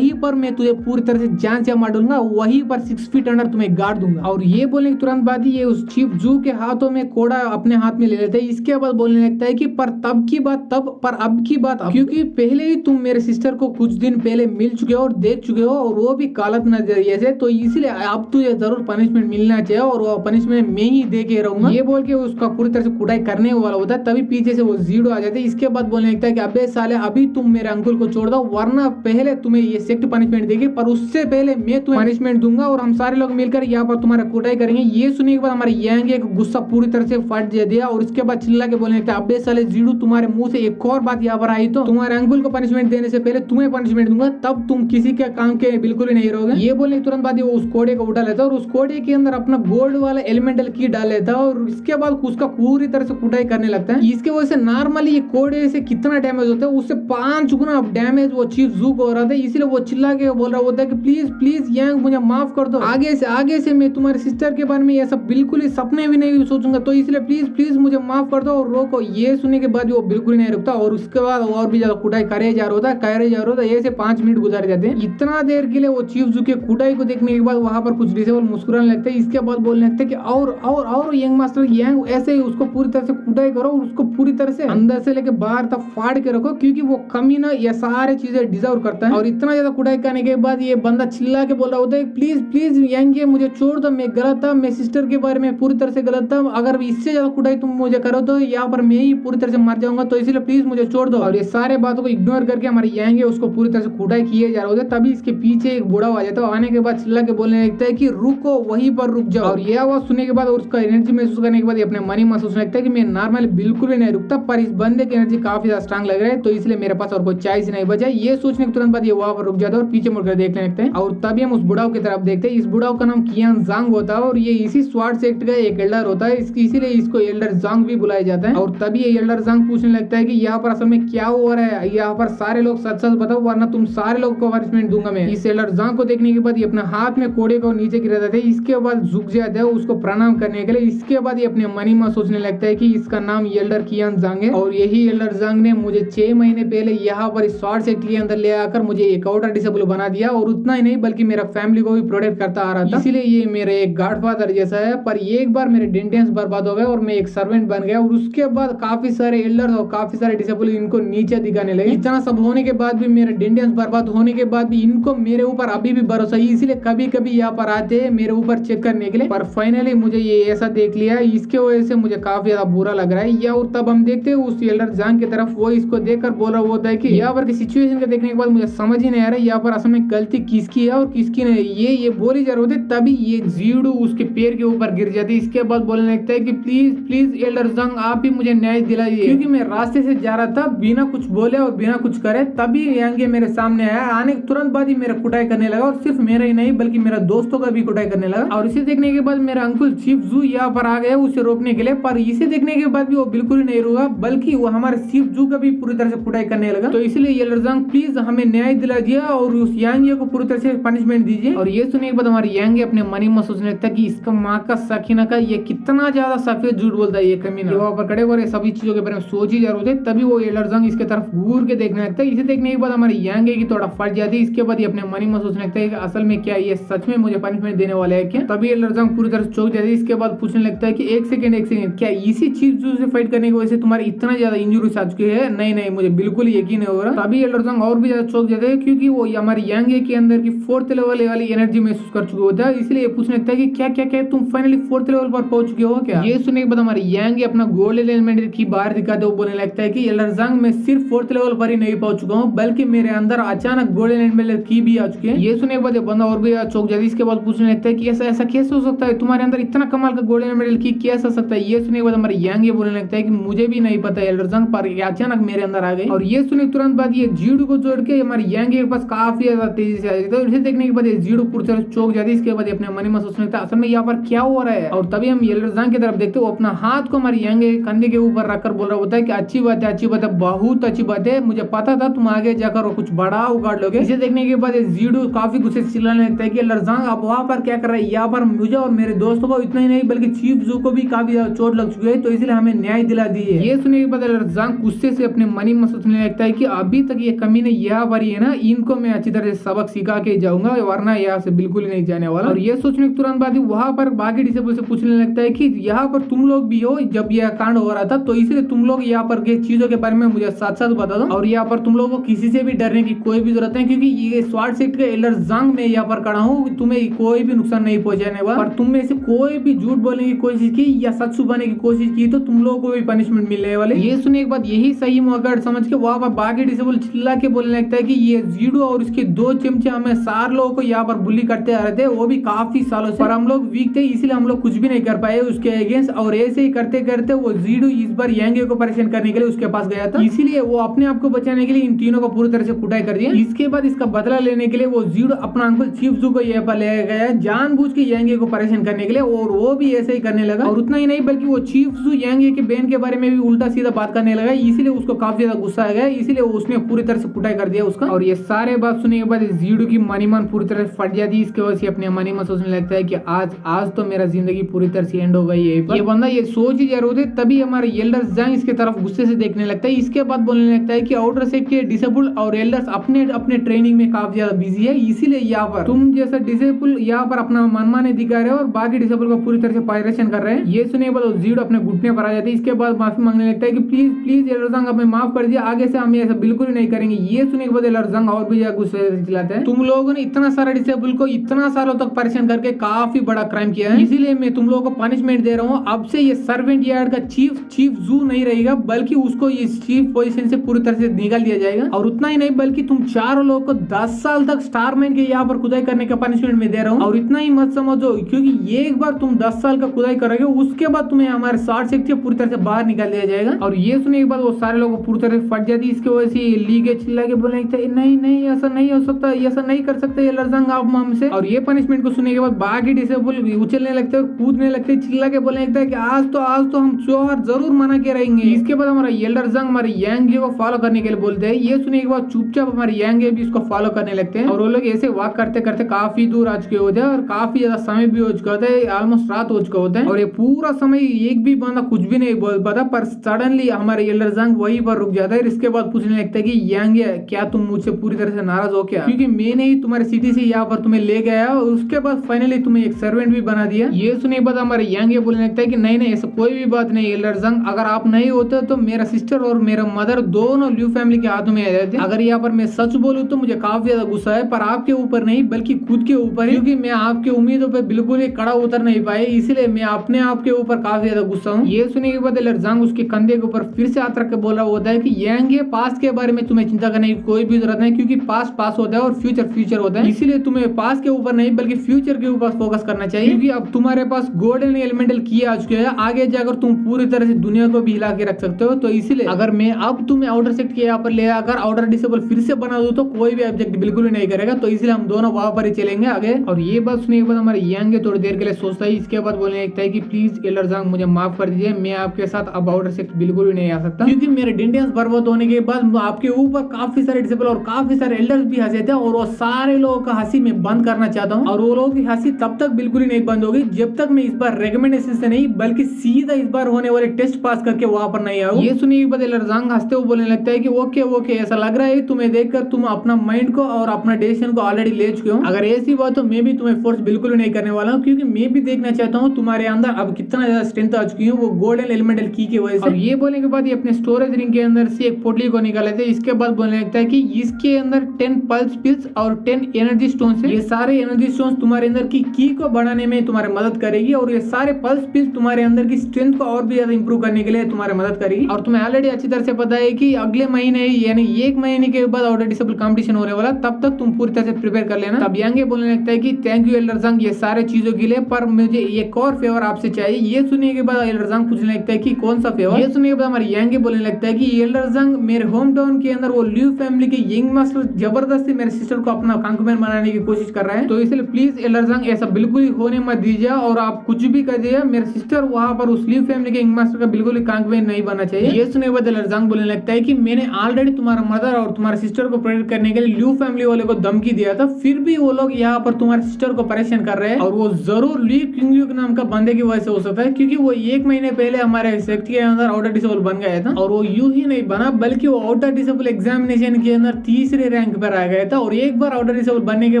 पर मैं तुझे पूरी तरह से जान से मार दूंगा, वहीं पर 6 फीट अंडर तुम्हें गाड़ दूंगा। और ये बोलने के तुरंत बाद ही ये उस चीफ जू के हाथों में कोड़ा अपने हाथ में ले लेते हैं। इसके बाद बोलने लगता है कि पर तब की बात तब, पर अब की बात अब, क्योंकि पहले ही तुम मेरे सिस्टर को कुछ दिन पहले मिल चुके हो और देख चुके हो और वो भी गलत नजरिए से, तो इसलिए अब तुझे जरूर पनिशमेंट मिलना चाहिए और वो पनिशमेंट मैं ही दे के रहूंगा। ये बोल के उसका पूरी तरह से कुटाई करने वाला होता है, तभी पीछे से वो जीडो आ जाते हैं। इसके बाद बोलने लगता है कि अबे साले, अभी तुम मेरे अंकुल को छोड़ दो, वरना पहले तुम्हें ये सेक्ट पनिशमेंट देगी, पर उससे पहले मैं तुम्हें पनिशमेंट दूंगा और हम सारे लोग मिलकर यहाँ पर तुम्हारा कुटाई करेंगे। ये सुनने के बाद हमारे यांग एक गुस्सा पूरी तरह से फट दिया और उसके बाद चिल्ला के बोलने लगता है, अबे साले जीडू, तुम्हारे मुंह से एक और बात यहाँ पर आई तो तुम्हारे अंकुल को पनिशमेंट देने से पहले तुम्हें पनिशमेंट दूंगा, तब तुम किसी के काम के बिल्कुल ही नहीं रहोगे। ये बोलने तुरंत बाद वो उस कोड़े को उठा लेता है और उस कोड़े के अंदर अपना गोल्ड वाला एलिमेंटल की डाल लेता है और इसके बाद उसका पूरी तरह से कुटाई करने लगता है। इसके वजह से नॉर्मली ये कोड़े से कितना डैमेज होता है, उससे 5 गुना डैमेज वो चीफ जू को हो रहा था। इसलिए वो चिल्ला के बोल रहा होता है कि प्लीज प्लीज यांग, मुझे माफ कर दो, आगे से मैं तुम्हारी सिस्टर के बारे में ये सब बिल्कुल ही सपने भी नहीं सोचूंगा, तो इसलिए प्लीज प्लीज मुझे माफ कर दो और रोको। ये सुनने के बाद वो बिल्कुल नहीं रुकता और उसके बाद और भी ज्यादा कुटाई करे जा रहा था। ऐसे 5 मिनट गुजार जाते हैं। इतना देर के लिए वो चीफ जू के कुटाई को देखने के बाद वहां पर कुछ डिसेबल मुस्कुराने लगते हैं। इसके बाद बोलने लगते हैं कि और यंग मास्टर यांग, ऐसे ही उसको पूरी तरह से कुटाई करो और उसको पूरी तरह से अंदर से लेके बाहर तक फाड़ के रखो, क्योंकि वो कमीना ये सारे चीजें डिजर्व करता है। और इतना ज्यादा कुटाई करने के बाद ये बंदा चिल्ला के बोल रहा होता है, प्लीज प्लीज यांग, मुझे छोड़ दो, मैं गलत था, मैं सिस्टर के बारे में पूरी तरह से गलत था, अगर इससे ज्यादा कुटाई तुम मुझे करो तो यहाँ पर मैं ही पूरी तरह से मर जाऊंगा, तो इसलिए प्लीज मुझे छोड़ दो। और ये सारे बातों को इग्नोर करके हमारे यांग उसको पूरी तरह से कुटाई किए जा रहे होते। तभी इसके पीछे एक बूढ़ा आ जाता है। आने के बाद चिल्ला के बोलने लगता है कि रुको, वहीं पर रुक जाओ। और यह आवाज सुनने के बाद और उसका एनर्जी महसूस करने के बाद अपने मन ही मन सोचने लगता है कि मैं नॉर्मली बिल्कुल भी नहीं रुकता, पर इस बंदे की एनर्जी काफी ज्यादा स्ट्रांग लग रहा है, तो इसलिए मेरे पास और कोई चॉइस नहीं बचा। ये सोचने के तुरंत बाद ये वहां पर रुक जाता है और पीछे मुड़कर देखने लगते हैं। और तभी हम उस बुढ़ाव की तरफ देखते हैं। इस बुढ़ाव का नाम कियान जांग होता है और ये इसी स्वार्ड सेक्ट का एक एल्डर होता है, इसीलिए इसको एल्डर जांग भी बुलाया जाता है। और तभी ये एल्डर जांग पूछने लगता है कि यहाँ पर असल में क्या हो रहा है, यहाँ पर सारे लोग सच सच बताओ, वरना तुम सारे लोग को पनिशमेंट दूंगा मैं। इस एल्डर जांग को देखने के बाद ये अपने हाथ में कोड़े को नीचे गिरा देते हैं। इसके बाद झुक जाते हैं उसको प्रणाम करने के लिए। इसके बाद ये अपने मनी में सोचने लगता है कि इसका नाम एल्डर कियान जांग है और यही एल्डर जांग ने मुझे 6 महीने पहले यहाँ पर इस स्वार्ड सेक्ट के अंदर ले आकर मुझे एक और डिसेबल बना दिया, और उतना ही नहीं बल्कि मेरा फैमिली को भी प्रोटेक्ट करता आ रहा था। इसीलिए ये मेरे एक गॉडफादर जैसा है। पर एक बार मेरे डेंटेंस बर्बाद हो गए और मैं एक सर्वेंट बन गया, और उसके बाद काफी सारे एल्डर और काफी सारे डिसेबल इनको नीचे दिखाने लगे। इतना सब होने के बाद भी, मेरे डेंटेंस बर्बाद होने के बाद भी इनको मेरे ऊपर अभी भी भरोसा है, इसलिए कभी कभी यहाँ पर आते हैं मेरे ऊपर चेक करने के लिए। पर फाइनली मुझे ये ऐसा देख लिया, इसके वजह वजह से मुझे काफी ज्यादा बुरा लग रहा है। या और तब हम देखते हैं उस एल्डर जंग की तरफ, वो इसको देखकर बोल रहा होता है कि यहाँ पर की सिचुएशन को देखने के बाद मुझे समझ ही नहीं आ रहा है यहाँ पर असल में गलती किसकी है और किसकी नहीं। ये बोली जा रहे होते तभी ये जीडू उसके पैर के ऊपर गिर जाती है। इसके बाद बोलने लगता है कि प्लीज प्लीज एल्डर जंग आप ही मुझे न्याय दिलाइए, क्योंकि मैं रास्ते से जा रहा था बिना कुछ बोले और बिना कुछ करे, तभी यांगे मेरे सामने आया। आने के तुरंत बाद ही मेरा कुटाई करने लगा और सिर्फ मेरा ही नहीं बल्कि मेरा दोस्तों का भी कुटाई करने लगा। और इसे देखने के बाद मेरा अंकुल चीफ जू यहाँ पर आ गया उसे रोकने के लिए, पर इसे देखने के बाद भी वो बिल्कुल ही नहीं रुका बल्कि वो हमारे चीफ जू का भी पूरी तरह से कुटाई करने लगा। तो इसलिए एल्डर जंग प्लीज हमें न्याय दिला दिया और उस यांगे को पूरी तरह से पनिशमेंट दीजिए। और ये सुनने के बाद हमारे यांगे अपने मन में सोचने लगता है कि इसका माँ का सकीना का ये कितना ज्यादा सफेद झूठ बोलता है ये कमीना। वहाँ पर खड़े हो सभी चीजों के बारे में सोच ही जा रहे थे, तभी वो एल्डर जंग इसके तरफ घूर के देखने लगता है। इसे देखने के बाद हमारे यांगे की थोड़ा फट जाती है। इसके बाद ये अपने मन में सोचने लगता है कि असल में क्या ये सच में मुझे पनिशमेंट देने वाले है क्या। तभी एल्डर जंग पूरी तरह चौंक जाती है। इसके बाद पूछने लगता है कि एक सेकंड क्या इसी चीफ जू से फाइट करने की वजह से तुम्हारी इतना ज्यादा इंजुरीज आ चुकी है। नहीं मुझे बिल्कुल यकीन नहीं हो रहा। तभी एल्डर जंग और भी ज्यादा चौंक जाते हैं क्योंकि वो हमारे यांगे के अंदर की 4th लेवल वाली एनर्जी महसूस कर चुके होता है। इसलिए पूछने लगता है कि क्या तुम फाइनली 4th लेवल पर पहुंच चुके हो क्या। ये सुनने के बाद हमारे यांगे अपना गोल्डन एलिमेंट की बाहर दिखाते हुए बोलने लगता है कि एल्डर जंग मैं सिर्फ 4th लेवल पर ही नहीं पहुंच चुका हूँ बल्कि मेरे अंदर अचानक गोल्डन एलिमेंट की भी आ चुके हैं। ये सुनने के बाद ये बंदा और भी चौंक जाता है। इसके बाद पूछने लगता है कि ऐसा कैसे हो सकता है, तुम्हारे अंदर इतना कमाल का गोल्डन एलिमेंट की कैसे सकता है। ये सुनने के बाद हमारे यांगे बोलने लगता है कि मुझे भी नहीं पता एल्डर जंग पर अचानक मेरे अंदर आ गई। और ये सुनने तुरंत बाद ये जीडू को जोड़ के हमारे यांगे के पास काफी ज्यादा तेजी से आ जाता है। इसे देखने के बाद ये जीडू पूरी तरह चौंक जाती है। इसके बाद अपने मन में सोचने लगता है असल में यहाँ पर क्या हो रहा है। और तभी हम एल्डर जंग की तरफ देखते हैं, वो अपना हाथ को हमारे यांगे के कंधे के ऊपर रखकर बोल रहा होता है कि अच्छी बात है बहुत अच्छी बात है, मुझे पता था तुम आगे जाकर वो कुछ बड़ा उगाड़ लोगे। इसे देखने के बाद जीडू काफी गुस्से से चिल्लाने लगता है कि एल्डर जंग आप वहाँ पर क्या कर रहे हैं, यहाँ पर मुझे और मेरे दोस्तों को इतना ही नहीं बल्कि चीफ जू को भी काफी ज्यादा चोट लग चुकी है, तो इसलिए हमें न्याय दिला दीजिए। ये सुनने के बाद एल्डर जंग गुस्से से अपने मन में सोचने लगता है कि अभी तक ये कमीने यहाँ पर ही है ना, इनको मैं अच्छी तरह से सबक सिखा के जाऊंगा वरना यहाँ से बिल्कुल ही नहीं जाने वाला। और ये सोचने के तुरंत बाद वहाँ पर बाकी डिसेबल से पूछने लगता है कि यहाँ पर तुम लोग भी हो जब यह कांड हो रहा था, तो इसलिए तुम लोग यहाँ पर के चीजों के बारे में मुझे साथ साथ बता दो। और यहाँ पर तुम लोगों को किसी से भी डरने की कोई भी जरूरत नहीं, क्योंकि ये स्वाट सेक्ट के एल्डर जंग में यहाँ पर खड़ा हूँ, तुम्हें कोई भी नुकसान नहीं पहुंचाने वाला। और तुम में से कोई भी झूठ बोलने की कोशिश की या सच छुपाने की कोशिश की तो तुम लोगों को भी पनिशमेंट मिलने वाले। ये सुनने के बाद यही सही मौका समझ के वहाँ पर बाकी डिसेबल चिल्ला के बोलने लगता है कि ये जीडू और उसके 2 चमचे हमें 4 लोगों को यहाँ पर बुली करते आ रहे थे, वो भी काफी सालों से, पर हम लोग वीक थे इसलिए हम लोग कुछ भी नहीं कर पाए उसके अगेंस्ट। और ऐसे ही करते करते वो जीडू इस बार यांगे को परेशान करने के लिए उसके पास गया था, इसीलिए वो अपने आप को बचाने के लिए इन तीनों को पूरी तरह से कुटाई कर दिया। इसके बाद इसका बदला लेने के लिए वो जीडू अपना अंकुल चीफ जू को यहाँ पर ले गया जानबूझ के यांगे को परेशान करने के लिए, और वो भी ऐसे ही करने लगा। और उतना ही नहीं बल्कि वो चीफ जू यांगे के बहन के बारे में भी उल्टा सीधा बात करने लगा, इसीलिए उसको काफी ज्यादा गुस्सा आ गया, इसीलिए उसने पूरी तरह से कुटाई कर दिया उसका। और ये सारे बात सुनने के बाद जीडू की मनीमान पूरी तरह से फट जाती है। इसके वजह से अपने मनी में सोचने लगता है कि आज तो मेरा जिंदगी पूरी तरह से एंड हो गई है। ये बंदा ये सोच ही जा रहे थे, तभी हमारे एल्डर्स जंग इसके तरफ गुस्से से देखने लगता है। इसके बाद बोलने लगता है कि आउटर सेक्ट के डिसेबल और एल्डर्स अपने ट्रेनिंग में काफी ज्यादा बिजी है, इसीलिए यहाँ पर तुम जैसा डिसेबल यहाँ पर अपना मनमाने दिखा रहे हो और बाकी डिसेबल को पूरी तरह से पायरेशन कर रहे हैं। ये सुनने के बाद जीडू अपने घुटने पर आ जाती है। इसके बाद माफी मांगने लगता है कि प्लीज एल्डर जंग हमें माफ कर दिया, आगे से हम ऐसा बिल्कुल ही नहीं करेंगे। ये सुनने के बाद एल्डर जंग और भी गुस्से से चिल्लाते हैं, तुम लोगों ने इतना सारा डिसेबल को इतना सालों तक परेशान करके काफी बड़ा क्राइम किया है, इसीलिए मैं तुम लोगों को पनिशमेंट दे रहा हूँ। अब से ये सर्वेंट यार्ड का चीफ जू नहीं रहेगा बल्कि उसको इस चीफ पोजीशन से पूरी तरह से निकाल दिया जाएगा। और उतना ही नहीं बल्कि तुम 4 लोगों को 10 साल तक स्टारमैन के यहाँ पर खुदाई करने का पनिशमेंट में दे रहा हूँ। और इतना ही मत समझो, क्योंकि एक बार तुम 10 साल का खुदाई करोगे उसके बाद तुम्हें हमारे स्वाट सेक्ट से पूरी तरह से बाहर निकाल दिया जाएगा। और ये सुनने के बाद वो सारे लोग पूरी तरह से फट जाती है। इसकी वजह से लीगे चिल्ला के बोले नहीं ऐसा नहीं हो सकता, ऐसा नहीं कर सकते एल्डर जंग आप हमसे। और ये पनिशमेंट को सुनने के बाद बाकी डिसेबल उछलने लगते हैं और कूदने लगते हैं, चिल्ला के बोलने लगता है कि आज तो हम त्योहार जरूर मना के रहेंगे। इसके बाद हमारा एल्डर जंग हमारे यांगे को फॉलो करने के लिए बोलते हैं। ये सुनने के बाद चुपचाप हमारे यांगे भी इसको फॉलो करने लगते हैं। और वो लोग ऐसे वॉक करते करते काफी दूर आ चुके होते हैं और काफी ज्यादा समय भी हो चुका होता है, ऑलमोस्ट रात हो चुका होता है। और ये पूरा समय एक भी बंदा कुछ भी नहीं बोल पाता, पर सडनली हमारे एल्डर जंग वहीं पर रुक जाता है। इसके बाद पूछने लगता है कि यांगे क्या तुम मुझसे पूरी तरह से नाराज हो क्या, क्योंकि मैंने ही तुम्हारे सिटी से यहाँ पर तुम्हें ले गया और उसके बाद फाइनली तुम्हें एक सर्वेंट भी बना दिया। ये सुनने के बाद हमारे यांगे बोलने लगता है कि नहीं ऐसा कोई भी बात नहीं एल्डर जंग, अगर आप नहीं होते तो मेरा सिस्टर और मेरा मदर दोनों ल्यू फैमिली के हाथों में आ जाते। अगर यहाँ पर मैं सच बोलूं तो मुझे काफी ज्यादा गुस्सा है, पर आपके ऊपर नहीं बल्कि खुद के ऊपर है, क्योंकि मैं आपके उम्मीदों पर बिल्कुल ही कड़ा उतर नहीं पाए, इसलिए मैं अपने आप के ऊपर ऊपर काफी ज्यादा गुस्सा हूँ। ये सुनने के बाद एलरजांग उसके कंधे के ऊपर फिर से हाथ रख के बोला होता है कि यांग ये पास्ट के बारे में तुम्हें चिंता करने की कोई भी जरूरत नहीं, क्योंकि पास्ट पास होता है और फ्यूचर फ्यूचर होता है, इसीलिए तुम्हें पास्ट के ऊपर नहीं बल्कि फ्यूचर के ऊपर फोकस करना चाहिए, क्योंकि अब तुम्हारे पास गोल्डन एलिमेंटल की आ चुके हैं, आगे जाकर तुम पूरी तरह से दुनिया को भी हिला के रख सकते हो। तो इसीलिए अगर मैं अब तुम्हें आउटर सेक्ट के यहाँ पर ले आकर आउटर डिसेबल फिर से बना दूं तो कोई भी ऑब्जेक्ट बिल्कुल भी नहीं करेगा, तो इसलिए हम दोनों वहां पर ही चलेंगे आगे। और ये बात सुनने के बाद हमारे यांग थोड़ी देर के लिए सोचता है, इसके बाद बोलने लगता है कि प्लीज एलरजांग मुझे माफ कर दीजिए, मैं आपके साथ अब आउटर सेक्ट बिल्कुल भी नहीं आ सकता, क्योंकि मेरे डिंडियंस बर्बाद होने के बाद आपके ऊपर काफी सारे डिसेबल और काफी सारे एल्डर्स भी हंसे थे, और वो सारे लोगों का हंसी मैं बंद करना चाहता हूँ, और वो लोगों की हंसी तब तक बिल्कुल ही नहीं बंद होगी जब तक मैं इस बार रिकमेंडेशन से नहीं बल्कि सीधा इस बार होने वाले टेस्ट पास करके वहां पर नहीं आऊं। ये सुनने के बाद एलरजांग हंसते हुए बोलने लगता है कि ओके ओके, ऐसा लग रहा है तुम्हें देखकर तुम अपना माइंड को और अपना डिसीजन को ऑलरेडी ले चुके हो, अगर ऐसी बात तो मैं भी तुम्हें फोर्स बिल्कुल नहीं करने वाला हूँ, क्योंकि मैं भी देखना चाहता हूँ तुम्हारे अंदर अब कितना ज्यादा स्ट्रेंथ आ चुकी है वो गोल्डन एलिमेंटल की के वजह से। और ये बोलने के बाद ये अपने स्टोरेज रिंग के अंदर से एक पोटली को निकाले थे, इसके बाद बोलने लगता है कि इसके अंदर 10 पल्स पिल्स और 10 एनर्जी स्टोन्स है, ये सारे एनर्जी स्टोन्स तुम्हारे अंदर की को बढ़ाने में तुम्हारी मदद करेगी, और ये सारे पल्स पिल्स तुम्हारे अंदर की स्ट्रेंथ को और भी ज्यादा इंप्रूव करने के लिए तुम्हारी मदद करेगी। और तुम्हें ऑलरेडी अच्छी तरह से पता है कि अगले महीने यानी 1 महीने के बाद आउटर डिसेबल कंपटीशन होने वाला, तब तक तुम पूरी तरह से प्रिपेयर कर लेना। तब यांगे बोलने लगता है कि थैंक यू एलरजांग ये सारे चीजों के लिए, पर मुझे एक और फेवर आपसे चाहिए। ये सुनने के बाद एलरजांग पूछने लगता है कि कौन सा फेवर। ये सुनने के बाद हमारे यांगे बोलने लगता है कि एलरजांग मेरे होम टाउन के अंदर वो ल्यू फैमिली के यंग मास्टर जबरदस्ती मेरे सिस्टर को अपना कंकूमेन बनाने की कोशिश कर रहा है, तो इसलिए प्लीज एलरजांग ऐसा बिल्कुल ही होने मत दीजिए, और आप कुछ भी कर दिया मेरे सिस्टर वहां पर उस ल्यू फैमिली के यंग मास्टर का बिल्कुल ही कंकूमेन नहीं बनना चाहिए। ये सुनने के बाद एलरजांग बोलने लगता है कि मैंने ऑलरेडी तुम्हारा मदर और तुम्हारे सिस्टर को प्रोटेक्ट करने के लिए ल्यू फैमिली वाले को धमकी दिया था, फिर भी वो लोग यहाँ पर तुम्हारे सिस्टर को परेशान कर रहे हैं, और वो जरूर ली किंग नाम का बंदे की वजह से हो सकता है, क्योंकि वो 1 महीने पहले हमारे सेक्ट के अंदर आउटर डिसेबल बन गया था, और वो यूं ही नहीं बना बल्कि वो आउटर डिसेबल एग्जामिनेशन के अंदर तीसरे रैंक पर आ गया था, और एक बार आउटर डिसेबल बनने के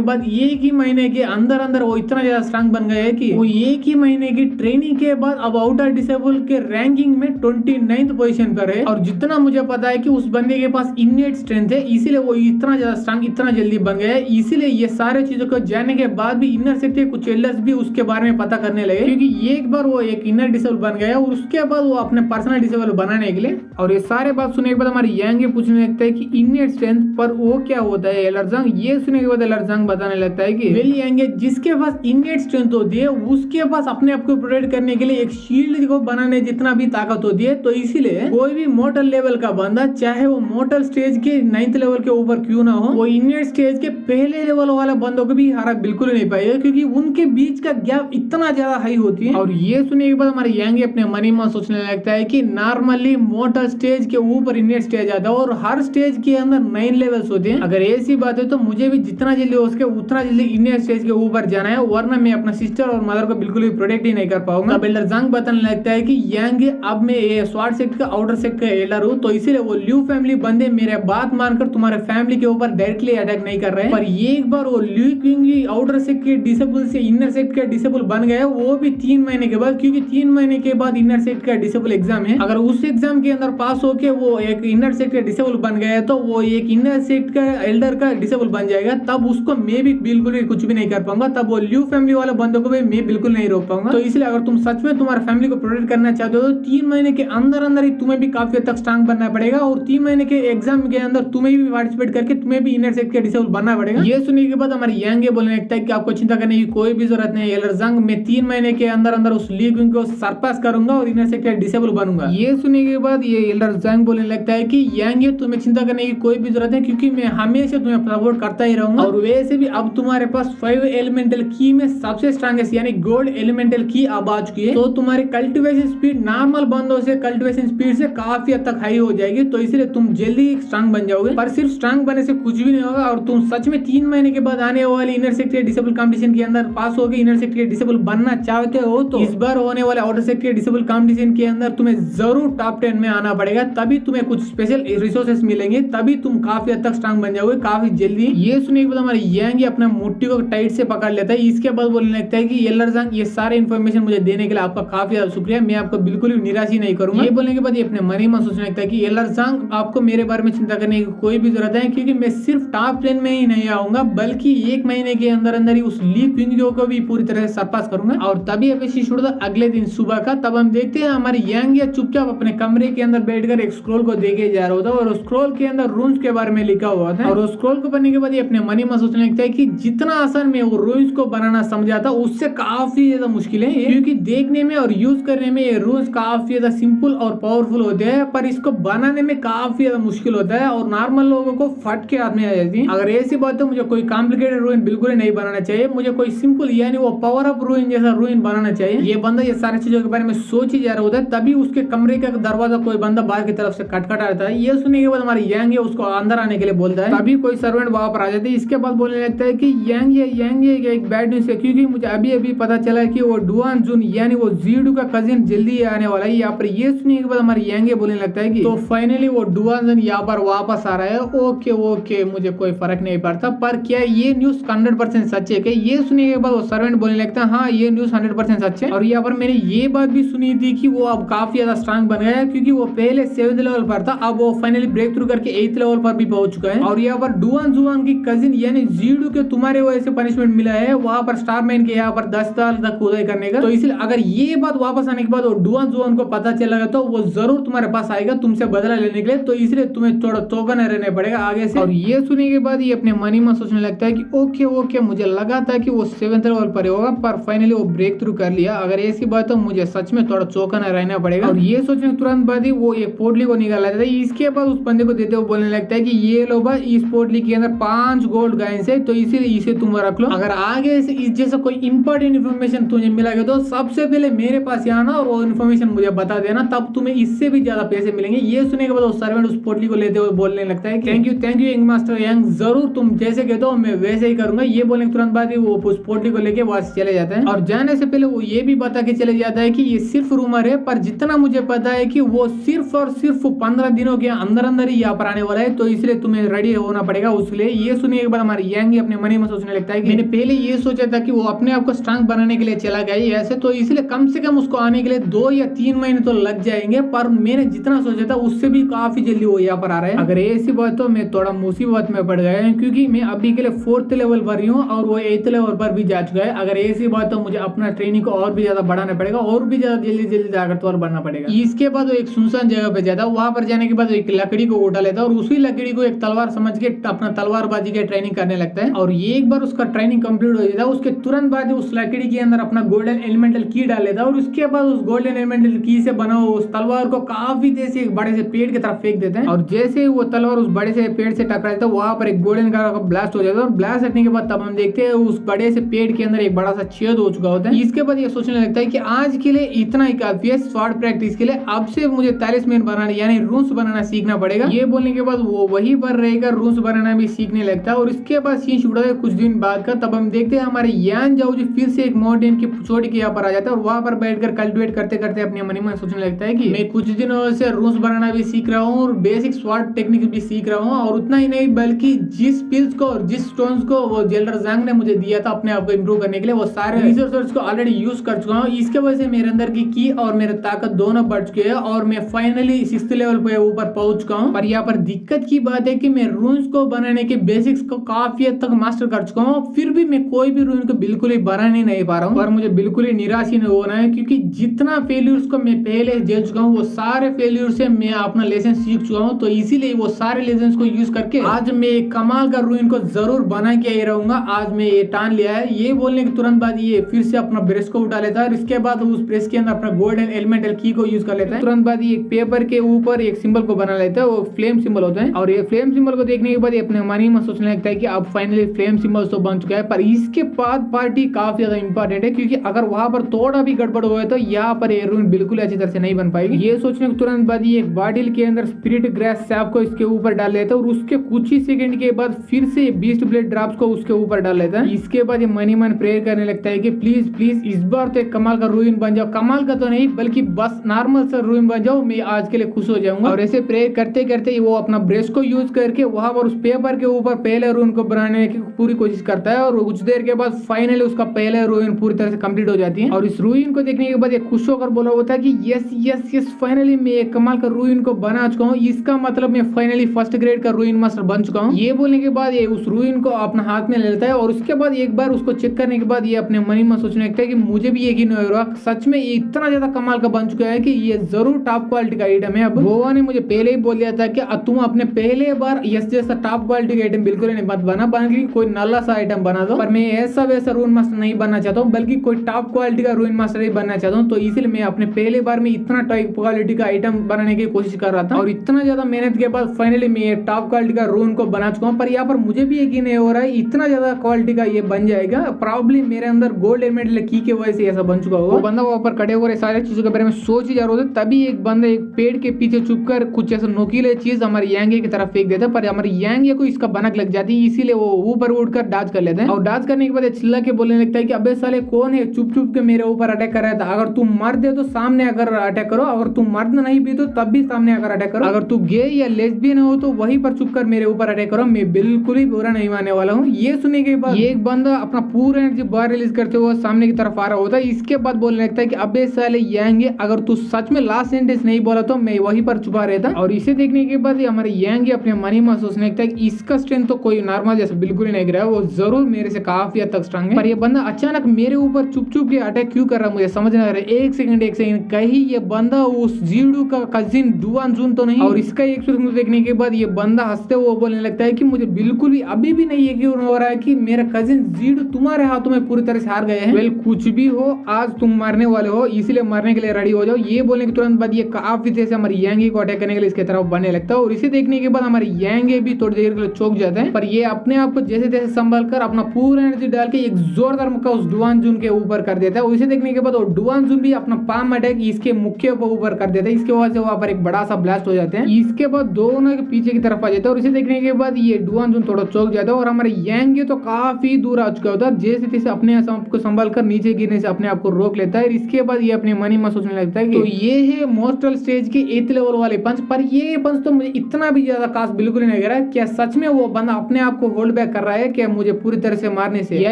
बाद 1 ही महीने के अंदर अंदर वो इतना ज्यादा स्ट्रांग बन गया है कि वो 1 ही महीने की ट्रेनिंग के बाद अब आउटर डिसेबल के रैंकिंग में 29th पोजीशन पर है। और जितना मुझे पता है कि उस बंदे के पास इननेट स्ट्रेंथ है, इसीलिए वो इतना ज्यादा स्ट्रांग इतना जल्दी बन गया है। इसीलिए ये सारे चीजों को जानने के बाद भी इनर सेक्ट के कुछ एल्डर्स भी उसके बारे में पता करने लगे, क्योंकि एक बार वो एक इनर डिसेबल बन गया और उसके बाद वो अपने पर्सनल डिसेबल बनाने के लिए। और ये सारे बात सुनने के बाद हमारे यांगे पूछने लगता है कि इननेट स्ट्रेंथ पर वो क्या होता है एलरजांग। ये सुनने के बाद एलरजांग बताने लगता है कि वेल यांगे जिसके पास इननेट स्ट्रेंथ होती है उसके पास अपने आप को प्रोटेक्ट करने के लिए एक शील्ड को बनाने जितना भी ताकत होती है, तो इसीलिए कोई भी मोटल लेवल का बंदा चाहे वो मोटल स्टेज के 9th लेवल के ऊपर क्यों ना हो, वो इननेट स्टेज के पहले लेवल वाले बंदों को भी हरा बिल्कुल नहीं पाएगा, क्योंकि उनके बीच का गैप इतना ज्यादा हाई होती है। और ये सुनने के बाद हमारे यांगे अपने मनी में सोचने लगता है कि नॉर्मली मोटल स्टेज के ऊपर इननेट स्टेज आता है और हर स्टेज के अंदर 9 लेवल्स होते हैं। अगर ऐसी बात है तो मुझे भी जितना जल्दी हो सके उतना जल्दी इननेट स्टेज के ऊपर जाना है, वरना मैं अपना सिस्टर और मदर को बिल्कुल भी प्रोटेक्ट ही नहीं कर पाऊंगा। अब एलरजांग बताने लगता है कि यांगे अब मैं ये स्वार्ड सेक्ट का आउटर सेक्ट का एल्डर हूं, तो इसीलिए वो ल्यू फैमिली बंदे मेरे बात मानकर तुम्हारे फैमिली के ऊपर डायरेक्टली अटैक नहीं कर रहे हैं, पर एक बार वो ल्यू किंग आउटर सेक्ट के डिसेबल से इनर सेक्ट का डिसेबल बन गया, वो भी 3 महीने के बाद, क्योंकि 3 महीने के बाद इनर सेक्ट का डिसेबल एग्जाम है। अगर उस एग्जाम के अंदर पास होके वो एक इनर सेक्ट का डिसेबल बन गया तो वो एक इनर सेक्ट का एल्डर का डिसेबल बन जाएगा, तब उसको मैं भी बिल्कुल भी कुछ भी नहीं कर पाऊंगा, तब वो ल्यू फैमिली वाले बंदों को भी मैं बिल्कुल नहीं रोक पाऊंगा। तो इसलिए अगर तुम सच में तुम्हारे फैमिली को प्रोटेक्ट करना चाहते हो तो 3 महीने के अंदर अंदर ही तुम्हें भी काफी हद तक स्ट्रांग बनना पड़ेगा, और 3 महीने के एग्जाम के अंदर तुम्हें भी पार्टिसिपेट करके तुम्हें भी इनर सेक्ट का डिसेबल बनना पड़ेगा। ये सुनने के बाद हमारे यांगे बोलने लगता है कि आपको चिंता करने की कोई भी जरूरत नहीं है एलरजांग, मैं 3 महीने के अंदर अंदर उस लीग को सरपास करूंगा और इनर सेक्ट का डिसेबल बनूंगा। ये सुनने के बाद ये एलरजांग बोलने लगता है कि यांगे तुम्हें चिंता करने की कोई भी जरूरत है, क्योंकि मैं हमेशा तुम्हें सपोर्ट करता ही रहूंगा, और वैसे भी अब तुम्हारे पास 5 एलिमेंटल की में सबसे स्ट्रॉन्गेस्ट यानी गोल्ड एलिमेंटल की अब आ चुकी है, तो तुम्हारी कल्टीवेशन स्पीड नॉर्मल बंदों से कल्टीवेशन स्पीड से काफी हद तक हाई हो जाएगी, तो इसलिए तुम जल्दी स्ट्रांग बन जाओगे। पर सिर्फ स्ट्रांग बनने से कुछ भी नहीं होगा, और तुम सच में 3 महीने के बाद आने वाले इनर सेक्ट के डिसेबल कंपटीशन के अंदर पास होकर इनर सेक्ट के डिसेबल बनना चाहते हो तो इस बार होने वाले आउटर सेक्ट के डिसेबल कंपटीशन के अंदर तुम्हें जरूर टॉप 10 में आना पड़ेगा, तभी तुम्हें कुछ स्पेशल रिसोर्सेस मिलेंगे, तभी तुम काफी हद तक स्ट्रांग बन जाओगे काफी जल्दी। ये सुनने के बाद हमारे यांगे अपना मुट्ठी को टाइट से पकड़ लेता है, इसके बाद बोलने लगता है कि एलरजांग ये सारे इन्फॉर्मेशन मुझे देने के लिए आपका काफी ज्यादा शुक्रिया, मैं आपको बिल्कुल भी निराश ही नहीं करूंगा। ये बोलने के बाद ये अपने मन ही में सोचने लगता है कि एलरजांग आपको मेरे बारे में चिंता करने की कोई भी जरूरत है, क्योंकि मैं सिर्फ टॉप 10 में ही नहीं आऊंगा बल्कि 1 महीने के अंदर अंदर ही उस लीग किंग को भी पूरी तरह से सरपास करूंगा, और तभी अभी शुरू अगले दिन सुबह का। तब हम देखते हैं हमारे यांग चुपचाप अपने कमरे के अंदर बैठकर एक स्क्रॉल को देखे जा रहा होता है और स्क्रॉल के अंदर रून्स के बारे में लिखा हुआ था। और स्क्रॉल को पढ़ने के बाद ये अपने मन में सोचने लगता है कि जितना आसान में वो रून्स को बनाना समझा था उससे काफी ज्यादा मुश्किल है, क्योंकि देखने में और यूज करने में ये रून्स काफी ज्यादा सिंपल और पावरफुल होते हैं, पर इसको बनाने में काफी ज्यादा मुश्किल होता है और नॉर्मल लोगों को फट के हाथ में आ जाती है। अगर ऐसी बात तो मुझे कोई कॉम्प्लिकेटेड रूइन बिल्कुल नहीं बनाना चाहिए, मुझे कोई सिंपल यानी वो पावर अप रूइन जैसा रूइन बनाना चाहिए। ये बंदा ये सारी चीजों के बारे में सोच ही जा रहा होता है, तभी उसके कमरे का दरवाजा कोई बंदा बाहर की तरफ से खटखटाता है। ये सुनने के बाद हमारे यांग उसको अंदर आने के लिए बोलता है, तभी कोई सर्वेंट वहां पर आ जाते हैं। इसके बाद बोलने लगता है कि यांग एक बैड न्यूज है, क्योंकि मुझे अभी अभी पता चला है कि वो डुआन जुन यानी वो जीडू का कजिन जल्दी आने वाला है यहाँ पर। ये सुनने के बाद हमारे यांग बोलने लगता है कि तो फाइनली वो डुआन जुन यहाँ पर वापस आ रहा है। ओके ओके, मुझे कोई फर्क नहीं पड़ता, पर क्या ये न्यूज 100% सच है? ये सुनने के बाद वो सर्वेंट बोलने लगता है हाँ ये न्यूज 100% सच है। और यहाँ पर मैंने ये बात भी सुनी थी कि वो अब काफी ज्यादा स्ट्रांग बन गया है, क्योंकि वो पहले 7th लेवल पर था, अब वो फाइनली ब्रेक थ्रू करके 8th लेवल पर भी पहुंच चुका है। और यहाँ पर डुआन जुआन की कजिन यानी जीडू के तुम्हारे वजह से पनिशमेंट मिला है वहां पर स्टारमैन के यहाँ पर 10 साल तक खुदाई करने का। तो इसलिए अगर ये बात वापस आने के बाद डुआन जुआन को पता चलेगा तो वो जरूर तुम्हारे पास आएगा तुमसे बदला लेने के लिए, तो इसलिए तुम्हें थोड़ा चौकन्ना रहना पड़ेगा आगे से। और ये सुनने के बाद ये अपने मन में सोचने लगता है कि ओके ओके, मुझे लगा था कि वो 7th लेवल पर होगा, पर फाइनली वो ब्रेक थ्रू कर लिया। अगर ऐसी बात तो मुझे सच में थोड़ा चौकन्ना रहना पड़ेगा। और ये सोचने तुरंत बाद ही वो एक पोटली को निकाला था। इसके बाद उस बंदे को देते हुए बोलने लगता है कि ये लो भाई, इस पोटली के अंदर 5 गोल्ड गाइन्स है, तो इसीलिए इसे तुम रख लो। अगर आगे से इस जैसा कोई इंपॉर्टेंट इन्फॉर्मेशन तुझे मिला तो सबसे पहले मेरे पास आना और वो इन्फॉर्मेशन मुझे बता देना, तब तुम्हें इससे भी ज्यादा पैसे मिलेंगे। ये सुनने के बाद वो सर्वेंट उस पोटली को लेते हुए बोलने लगता है thank you young master young, जरूर तुम जैसे कहते हो मैं वैसे ही करूंगा। ये बोलने के तुरंत बाद ही वो उस पोटली को लेके वहां से चले जाते हैं। और जाने से पहले वो ये भी बता के चले जाता है कि ये सिर्फ रूमर है, पर जितना मुझे पता है कि वो सिर्फ और सिर्फ 15 दिनों के अंदर अंदर ही यहाँ पर आने वाला है, तो इसलिए तुम्हें रेडी होना पड़ेगा उसके। ये सुनने के बाद हमारे यांग अपने मन में सोचने लगता है कि मैंने पहले ये सोचा था कि वो अपने आप को स्ट्रांग बनाने के लिए चला गया ऐसे, तो इसलिए कम से कम उसको आने के लिए 2 या 3 महीने तो लग जाएंगे, पर मैंने जितना सोचा था उससे भी काफी जल्दी वो यहाँ पर आ रहा है। अगर ऐसी बात तो मैं थोड़ा मुसीबत में पड़ गया है, क्योंकि मैं अभी के लिए 4th लेवल पर ही हूँ और वो 8th लेवल पर भी जा चुका है। अगर ऐसी बात तो मुझे अपना ट्रेनिंग को और भी ज्यादा बढ़ाना पड़ेगा और भी ज्यादा जल्दी ताकतवर बनना पड़ेगा। इसके बाद वो एक सुनसान जगह पे जाता है, वहां पर जाने के बाद एक लकड़ी को उठा लेता है और उसी लकड़ी को एक तलवार समझ के अपना तलवारबाजी की ट्रेनिंग करने लगता है। और ये एक बार उसका ट्रेनिंग कंप्लीट हो जाता है, उसके तुरंत बाद उस लकड़ी के अंदर अपना गोल्डन एलिमेंटल की डाल लेता है और उसके बाद उस गोल्डन एलिमेंटल की से बना हुआ उस तलवार को काफी तेज से एक बड़े से पेड़ की तरफ फेंक देते हैं। और जैसे वो तलवार उस बड़े से पेड़ से टकराता है वहां पर एक गोल्डन कलर का ब्लास्ट हो जाता है और ब्लास्ट हटने के बाद तब हम देखते हैं उस बड़े से पेड़ के अंदर एक बड़ा सा छेद हो चुका होता है। इसके बाद ये सोचने लगता है कि आज के लिए इतना ही काफी है स्वॉर्ड प्रैक्टिस के लिए, अब से मुझे टैलिस्मैन बनाना यानी रून्स बनाना सीखना पड़ेगा। ये बोलने के बाद वो वही पर रहेगा, रून्स बनाना भी सीखने लगता है। और इसके बाद सीन छूटा है कुछ दिन बाद का, तब हम देखते हैं हमारे यान जाओ जी फिर से एक माउंटेन की चोटी के यहाँ पर आ जाता है और वहां पर बैठकर कल्टिवेट करते करते अपने मन में सोचने लगता है कि मैं कुछ दिनों से रून्स बनाना भी सीख रहा हूँ और बेसिक स्वॉर्ड टेक्निक भी सीख रहा हूँ, और उतना ही नहीं बल्कि जिस स्किल्स को और जिस स्टोन्स को वो जेलर जांग ने मुझे दिया था अपने आप को इंप्रूव करने के लिए, वो सारे रिसोर्सेस को ऑलरेडी यूज कर चुका हूँ। इसके वजह से मेरे अंदर की और मेरे ताकत दोनों बढ़ चुके हैं और मैं फाइनली 6th लेवल पे ऊपर पहुंच चुका हूँ। पर यहाँ पर दिक्कत की बात है कि मैं रून्स को बनाने के बेसिक्स को काफी हद तक मास्टर कर चुका हूँ, फिर भी मैं कोई भी रून को बिल्कुल ही बना नहीं पा रहा हूँ। पर मुझे बिल्कुल ही निराश ही नहीं होना है, क्योंकि जितना फेल्यूर्स को मैं पहले झेल चुका हूँ वो सारे फेल्यूर से मैं अपना लेसन सीख चुका हूँ, तो इसीलिए वो सारे लेसन को यूज करके आज मैं एक कमाल का रूइन को जरूर बना के ही रहूंगा। आज मैं ये ठान लिया है। ये बोलने के तुरंत बाद ये फिर से अपना ब्रश को उठा लेता है और इसके बाद उस ब्रश के अंदर अपना गोल्डन एलिमेंटल की को यूज कर लेता है। तुरंत बाद ये पेपर के ऊपर एक सिंबल को बना लेता है, वो फ्लेम सिंबल होता है। और ये फ्लेम सिंबल को देखने के बाद ये अपने मन में सोचने लगता है कि अब फाइनली फ्लेम सिंबल तो बन चुका है, पर इसके बाद पार्टी काफी ज्यादा इंपॉर्टेंट है, क्योंकि अगर वहां पर थोड़ा भी गड़बड़ हुआ है तो यहाँ पर ये रूइन बिल्कुल अच्छी तरह से नहीं बन पाएगी। ये सोचने के तुरंत बाद ये एक बॉटल के अंदर स्पिरिट ग्रास सैप को इसके ऊपर डाल लेता है और उसके कुछ ही सेकंड के बाद फिर से बीस्ट ब्लेड ड्रॉप्स को उसके ऊपर डाल लेता है। इसके बाद ये मनी मन प्रेयर करने लगता है कि प्लीज प्लीज इस बार तो एक कमाल का रूइन बन जाओ, कमाल का तो नहीं बल्कि बस नॉर्मल सा रूइन बन जाओ, मैं आज के लिए खुश हो जाऊंगा। और ऐसे प्रेयर करते करते वो अपना ब्रश को यूज करके वहां पर उस पेपर के ऊपर पहले रूइन को बनाने की पूरी कोशिश करता है और कुछ देर के बाद फाइनली उसका पहले रूइन पूरी तरह से कंप्लीट हो जाती है। और इस रूइन को देखने के बाद ये खुश होकर बोला होता है कि यस यस यस फाइनली मैं एक कमाल का रूइन को बना चुका हूँ, इसका मतलब मैं फाइनली फर्स्ट ग्रेड का रूइन मास्टर बन चुका हूँ। ये बोलने के बाद ये उस रूइन को अपना हाथ में ले लेता है और उसके बाद एक बार उसको चेक करने के बाद ये अपने मन में सोचने लगता है कि मुझे भी यकीन हो रहा, सच में ये इतना ज्यादा कमाल का बन चुका है कि ये जरूर टॉप क्वालिटी का आइटम है। अब गोवा ने मुझे पहले ही बोल दिया था कि तुम अपने पहले बार यस जैसा टॉप क्वालिटी का आइटम बिल्कुल नहीं मत बना, बल्कि कोई नल्ला सा आइटम बना दो। पर मैं ऐसा वैसा रूइन मास्टर नहीं बनना चाहता हूँ, बल्कि कोई टॉप क्वालिटी का रूइन मास्टर ही बनना चाहता हूँ। तो इसीलिए मैं अपने पहले बार में इतना टॉप क्वालिटी का आइटम बनाने की कोशिश कर रहा था, और इतना ज्यादा मेहनत के बाद फाइनली मैं टॉप क्वालिटी का रूइन को बना चुका हूँ। पर यहाँ पर मुझे भी यकीन नहीं हो रहा है इतना ज्यादा क्वालिटी का ये बन जाएगा। प्रॉब्लम मेरे अंदर गोल्ड एलिमेंट की के वजह से ऐसा बन चुका होगा। बंदा वहां पर खड़े हो सारी चीजों के बारे में सोच ही जा रहा था, तभी एक बंदा एक पेड़ के पीछे छुपकर कुछ ऐसा नोकीले चीज हमारे यांगे की तरफ फेंक देता है, पर हमारे यांगे को इसका बनक लग जाती है, इसीलिए वो ऊपर उड़कर डांस कर लेते हैं। और डांस करने के बाद चिल्ला के बोलने लगता है कि अबे साले कौन है चुप चुप के मेरे ऊपर अटैक कर रहा था, अगर तुम मर्द है तो सामने आकर अटैक करो, अगर तुम मर्द नहीं भी तो तब भी सामने आकर अटैक करो, अगर तू गे या लेस्बियन हो तो वहीं पर छुप कर मेरे ऊपर अटैक करो, मैं बिल्कुल ही बुरा नहीं मानने वाला हूँ। ये सुनने के बाद एक बंदा अपना पूरा एनर्जी बाहर रिलीज करते हुए सामने की तरफ आ रहा होता है। इसके बाद बोलने लगता है कि अबे साले यांगे अगर तू सच में लास्ट सेंटेंस नहीं बोला तो मैं वहीं पर छुपा रहता। और इसे देखने के बाद हमारे यांगे अपने मनी में सोचने लगता है कि इसका स्ट्रेंथ तो कोई नॉर्मल जैसे बिल्कुल ही नहीं गिरा, वो जरूर मेरे से काफी हद तक स्ट्रांग है। पर ये बंदा अचानक मेरे ऊपर चुप चुप के अटैक क्यों कर रहा है मुझे समझ नहीं आ रहा है। एक सेकंड कहीं ये बंदा उस जीडू का कजिन डुआन जून तो नहीं। और इसका एक एक्सप्रेशन देखने के बाद ये बंदा हंसते हुए बोलने लगता है कि मुझे बिल्कुल भी अभी भी नहीं यकीन हो रहा है कि मेरा कजिन जीडू तुम्हारे हाथों में पूरी तरह से हार गए हैं। वेल कुछ भी हो आज तुम मारने वाले हो, इसलिए मरने के लिए रेडी हो जाओ। ये बोलने के तुरंत बाद ये काफी तेज से हमारे यांगे को अटैक करने के लिए इसके तरफ बनने लगता है, और इसे देखने के बाद हमारे यांगे भी थोड़ी देर के लिए चौंक जाते हैं। पर ये अपने आप को जैसे तैसे संभाल कर अपना पूरा एनर्जी डाल के एक जोरदार मुक्का उस डुआन जून के ऊपर कर देता है। इसे देखने के बाद वो डुआन जून भी अपना पाम अटैक इसके मुख्य को ऊपर कर देता है, इसके वजह से वहां पर एक बड़ा सा ब्लास्ट हो जाते हैं। इसके बाद दोनों के पीछे की तरफ आ जाता है, और इसे देखने के बाद ये डुआन जून थोड़ा चौंक जाता है, और हमारे यांगे तो काफी दूर आ चुका होता है, जैसे तैसे अपने आप को संभाल कर नीचे गिरने से अपने आप को रोक लेता है। इसके बाद ये अपने मनी में सोचने लगता है कि तो ये है मोस्टल स्टेज के 8th लेवल वाले पंच। पर ये पंच तो मुझे इतना भी ज्यादा खास बिल्कुल नहीं लग रहा है। क्या सच में वो बंदा अपने आप को होल्ड बैक कर रहा है क्या मुझे पूरी तरह से मारने से, या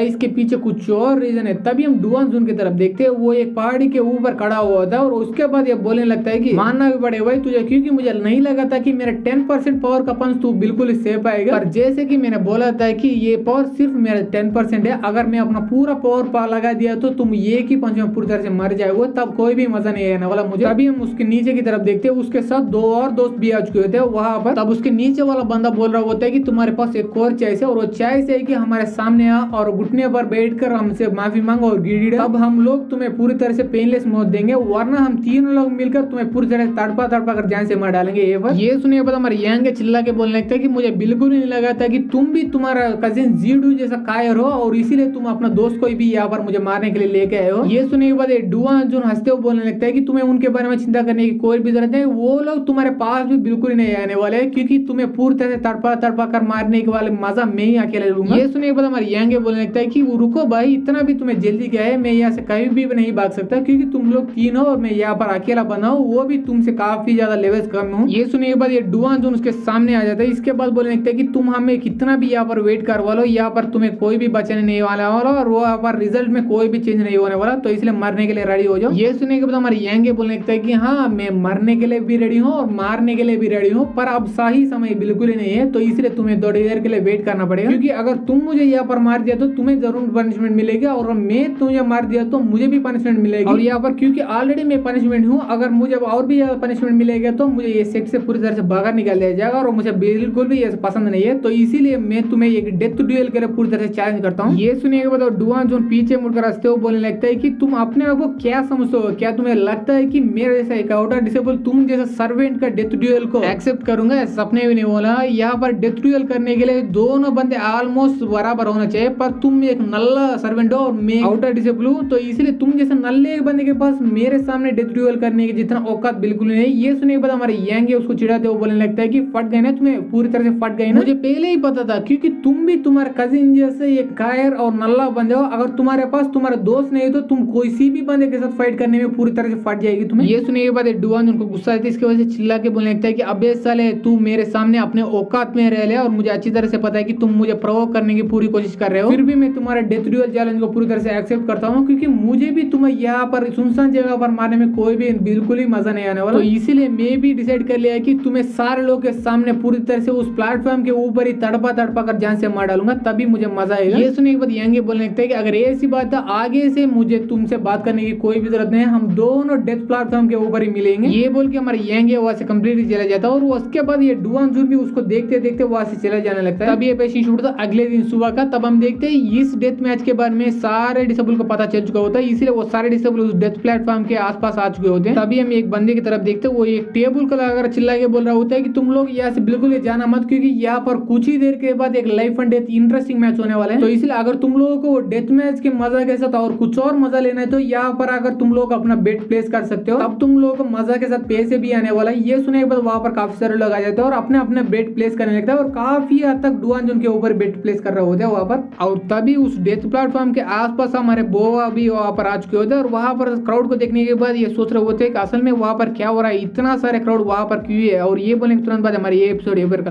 इसके पीछे कुछ और रीजन है। तभी हम डुआन जून की तरफ देखते हैं, वो एक पहाड़ी के ऊपर खड़ा हुआ था, और उसके बाद ये बोलने लगता है कि मानना भी पड़े भाई तुझे, क्योंकि मुझे नहीं लगा था कि मेरा 10% पावर का पंच तू बिल्कुल सेफ पाएगा। पर जैसे कि मैंने बोला था कि ये पावर सिर्फ मेरा 10% है, अगर मैं अपना पूरा पावर लगा दिया तो तुम एक ही पंच में पूरी तरह से मर जाओगे, तब कोई भी मजा नहीं आने वाला मुझे। तभी हम उसके नीचे की तरफ देखते हैं, उसके साथ 2 और दोस्त भी आ चुके होते हैं वहां पर। तब उसके नीचे वाला बंदा बोल रहा होता है कि तुम्हारे पास एक और चॉइस है, और वो चॉइस है कि हमारे सामने आ और घुटने पर बैठकर हमसे माफी मांगो और गिड़ी। तब हम लोग तुम्हें पूरी तरह से पेनलेस मौत देंगे, वरना हम तीनों लोग मिलकर तुम्हें पूरी तरह से तड़पा तड़पा कर जान से मार डालेंगे। ये सुनने के बाद हमारे यांगे चिल्ला के बोलने लगता है कि मुझे बिल्कुल नहीं लगा था कि तुम भी तुम्हारा कजिन जीडू जैसा कायर हो, और इसीलिए तुम अपना दोस्त को भी यहाँ पर मुझे मारने के लिए लेके आए हो। ये सुनने के बाद डुआन जून हंसते हुए बोलने लगता है कि तुम्हें उनके बारे में चिंता करने की कोई भी जरूरत नहीं, वो लोग तुम्हारे पास भी बिल्कुल नहीं आने वाले हैं, क्योंकि तुम्हें पूरी तरह से तड़पा तड़पा कर मारने के वाले मजा मैं ही अकेले लूंगा। ये सुनने के बाद हमारे यांगे बोलने लगता है कि रुको भाई, इतना भी तुम्हें जल्दी क्या है, मैं यहाँ से कहीं भी नहीं भाग सकता, क्योंकि तुम लोग 3 हो और मैं यहाँ पर अकेला बना हूँ, वो भी तुमसे काफी ज्यादा लेवल्स कम हूँ। ये सुनने के बाद ये डुआन जून उसके सामने आ जाता है। इसके बाद बोलने लगता है कि तुम हमें कितना भी यहाँ पर वेट करवा लो, यहाँ पर तुम्हें कोई भी बचाने नहीं वाला, और वो यहाँ पर रिजल्ट में कोई भी चेंज नहीं होने वाला, तो इसलिए मरने के लिए रेडी हो जाओ। ये सुनने के बाद हमारे यांगे बोलने लगता है कि हाँ मैं मरने के लिए भी रेडी हूँ और मारने के लिए भी रेडी हूँ, पर अब सही समय बिल्कुल ही नहीं है, तो इसलिए तुम्हें थोड़ी देर के लिए वेट करना पड़ेगा, क्योंकि अगर तुम मुझे यहाँ पर मार दिया तो तुम्हें जरूर पनिशमेंट मिलेगा, और मैं तुझे मार दिया तो मुझे भी पनिशमेंट मिलेगी। और यहाँ पर क्योंकि ऑलरेडी मैं पनिशमेंट हूँ, अगर मुझे और भी ज्यादा पनिशमेंट मिलेगा तो मुझे ये सेट से पूरी तरह से बाहर निकाल दिया जाएगा, और मुझे बिल्कुल भी ये पसंद नहीं है, तो इसीलिए मैं तुम्हें एक डेथ ड्यूएल के लिए पूरी तरह से चैलेंज करता हूँ। ये सुनिए के बाद डुआन जून पीछे मुड़कर हंसते हुए बोलने लगता है कि तुम अपने आप को क्या समझते हो, क्या तुम्हें लगता है कि मेरे जैसा एक आउटर डिसेबल तुम जैसा सर्वेंट का डेथ ड्यूएल को एक्सेप्ट करूंगा? सपने भी नहीं बोला। यहाँ पर डेथ ड्यूएल करने के लिए दोनों बंदे ऑलमोस्ट बराबर होना चाहिए, पर तुम एक नल्ला सर्वेंट हो और मैं आउटर डिसेबल हूँ, तो इसलिए तुम जैसे नल्ले एक बंदे के पास मेरे सामने डेथ ड्यूएल करने के जितना औकात बिल्कुल नहीं। ये सुनने के बाद हमारे यांगे उसको चिढ़ाते हुए बोलने लगता है कि फट गए ना, तुम्हें पूरी तरह से फट गए ना, मुझे पहले ही पता था, क्योंकि तुम भी तुम्हारे कजिन जैसे एक कायर और नल्ला बंदे हो, अगर तुम्हारे पास तुम्हारा दोस्त नहीं तो तुम कोई सी भी बंदे के साथ फाइट करने में पूरी तरह से फट जाएगी तुम्हें। ये सुनने के बाद डुआन उनको गुस्सा आता है, इसकी वजह से चिल्ला के बोलने लगता है कि अबे साले तू मेरे सामने अपने औकात में रह ले, और मुझे अच्छी तरह से पता है कि तुम मुझे प्रोवोक करने की पूरी कोशिश कर रहे हो, फिर भी मैं तुम्हारा डेथ ड्यूएल चैलेंज को पूरी तरह से एक्सेप्ट करता हूँ, क्योंकि मुझे भी तुम्हें यहाँ पर सुनसान जगह पर मारने में कोई भी बिल्कुल ही मजा नहीं आने वाला, तो इसीलिए मैं भी डिसाइड कर लिया कि तुम्हें सारे लोग के सामने पूरी तरह से उस प्लेटफॉर्म के ऊपर ही तड़पा तड़पा कर जान से मार डालूंगा, तभी मुझे मजा आएगा। ये सुनने के बाद यांगे बोलने लगता है कि अगर ऐसी बात है आगे से मुझे तू तुमसे बात करने की कोई भी जरूरत नहीं है, हम दोनों डेथ प्लेटफॉर्म के ऊपर ही मिलेंगे। ये बोल के हमारा यंग है वहां से कम्प्लीटली चला जाता है और उसके बाद ये डुआन जून भी उसको देखते देखते वहां से चला जाने लगता है। तब ये पेशी शूट था अगले दिन सुबह का। तब हम देखते हैं इस डेथ मैच के बारे में सारे डिसेबल को पता चल चुका होता है, इसलिए वो सारे डिसेबल उस डेथ प्लेटफॉर्म के आसपास आ चुके होते हैं। तभी हम एक बंदे की तरफ देखते हैं, वो एक टेबल को लगाकर चिल्ला के बोल रहा होता है कि तुम लोग यहाँ से बिल्कुल ही जाना मत, क्योंकि यहाँ पर कुछ ही देर के बाद एक life and death interesting match होने वाला है। तो इसलिए अगर तुम लोगों को डेथ मैच के मजा के साथ और कुछ और मजा लेना है तो यहाँ पर अगर तुम लोग अपना बेट प्लेस कर सकते हो, तब तुम लोगों को मजा के साथ पैसे भी आने वाला है। ये सुने के बाद वहां पर काफी सारे लोग आ जाते हैं और अपने अपने बेट प्लेस करने लगता है और काफी हद तक डुआन जून के ऊपर बेट प्लेस कर रहे होते हैं वहां पर। और तभी उस डेथ प्लेटफॉर्म के आसपास हमारे बोआ भी वहां पर आ चुके होते हैं और वहां पर क्राउड को देखने के बाद ये सोच रहे होते हैं कि असल में वहां पर क्या हो रहा है, इतना सारे क्राउड वहां पर क्यों है। और ये बोलने के तुरंत बाद हमारे ये एपिसोड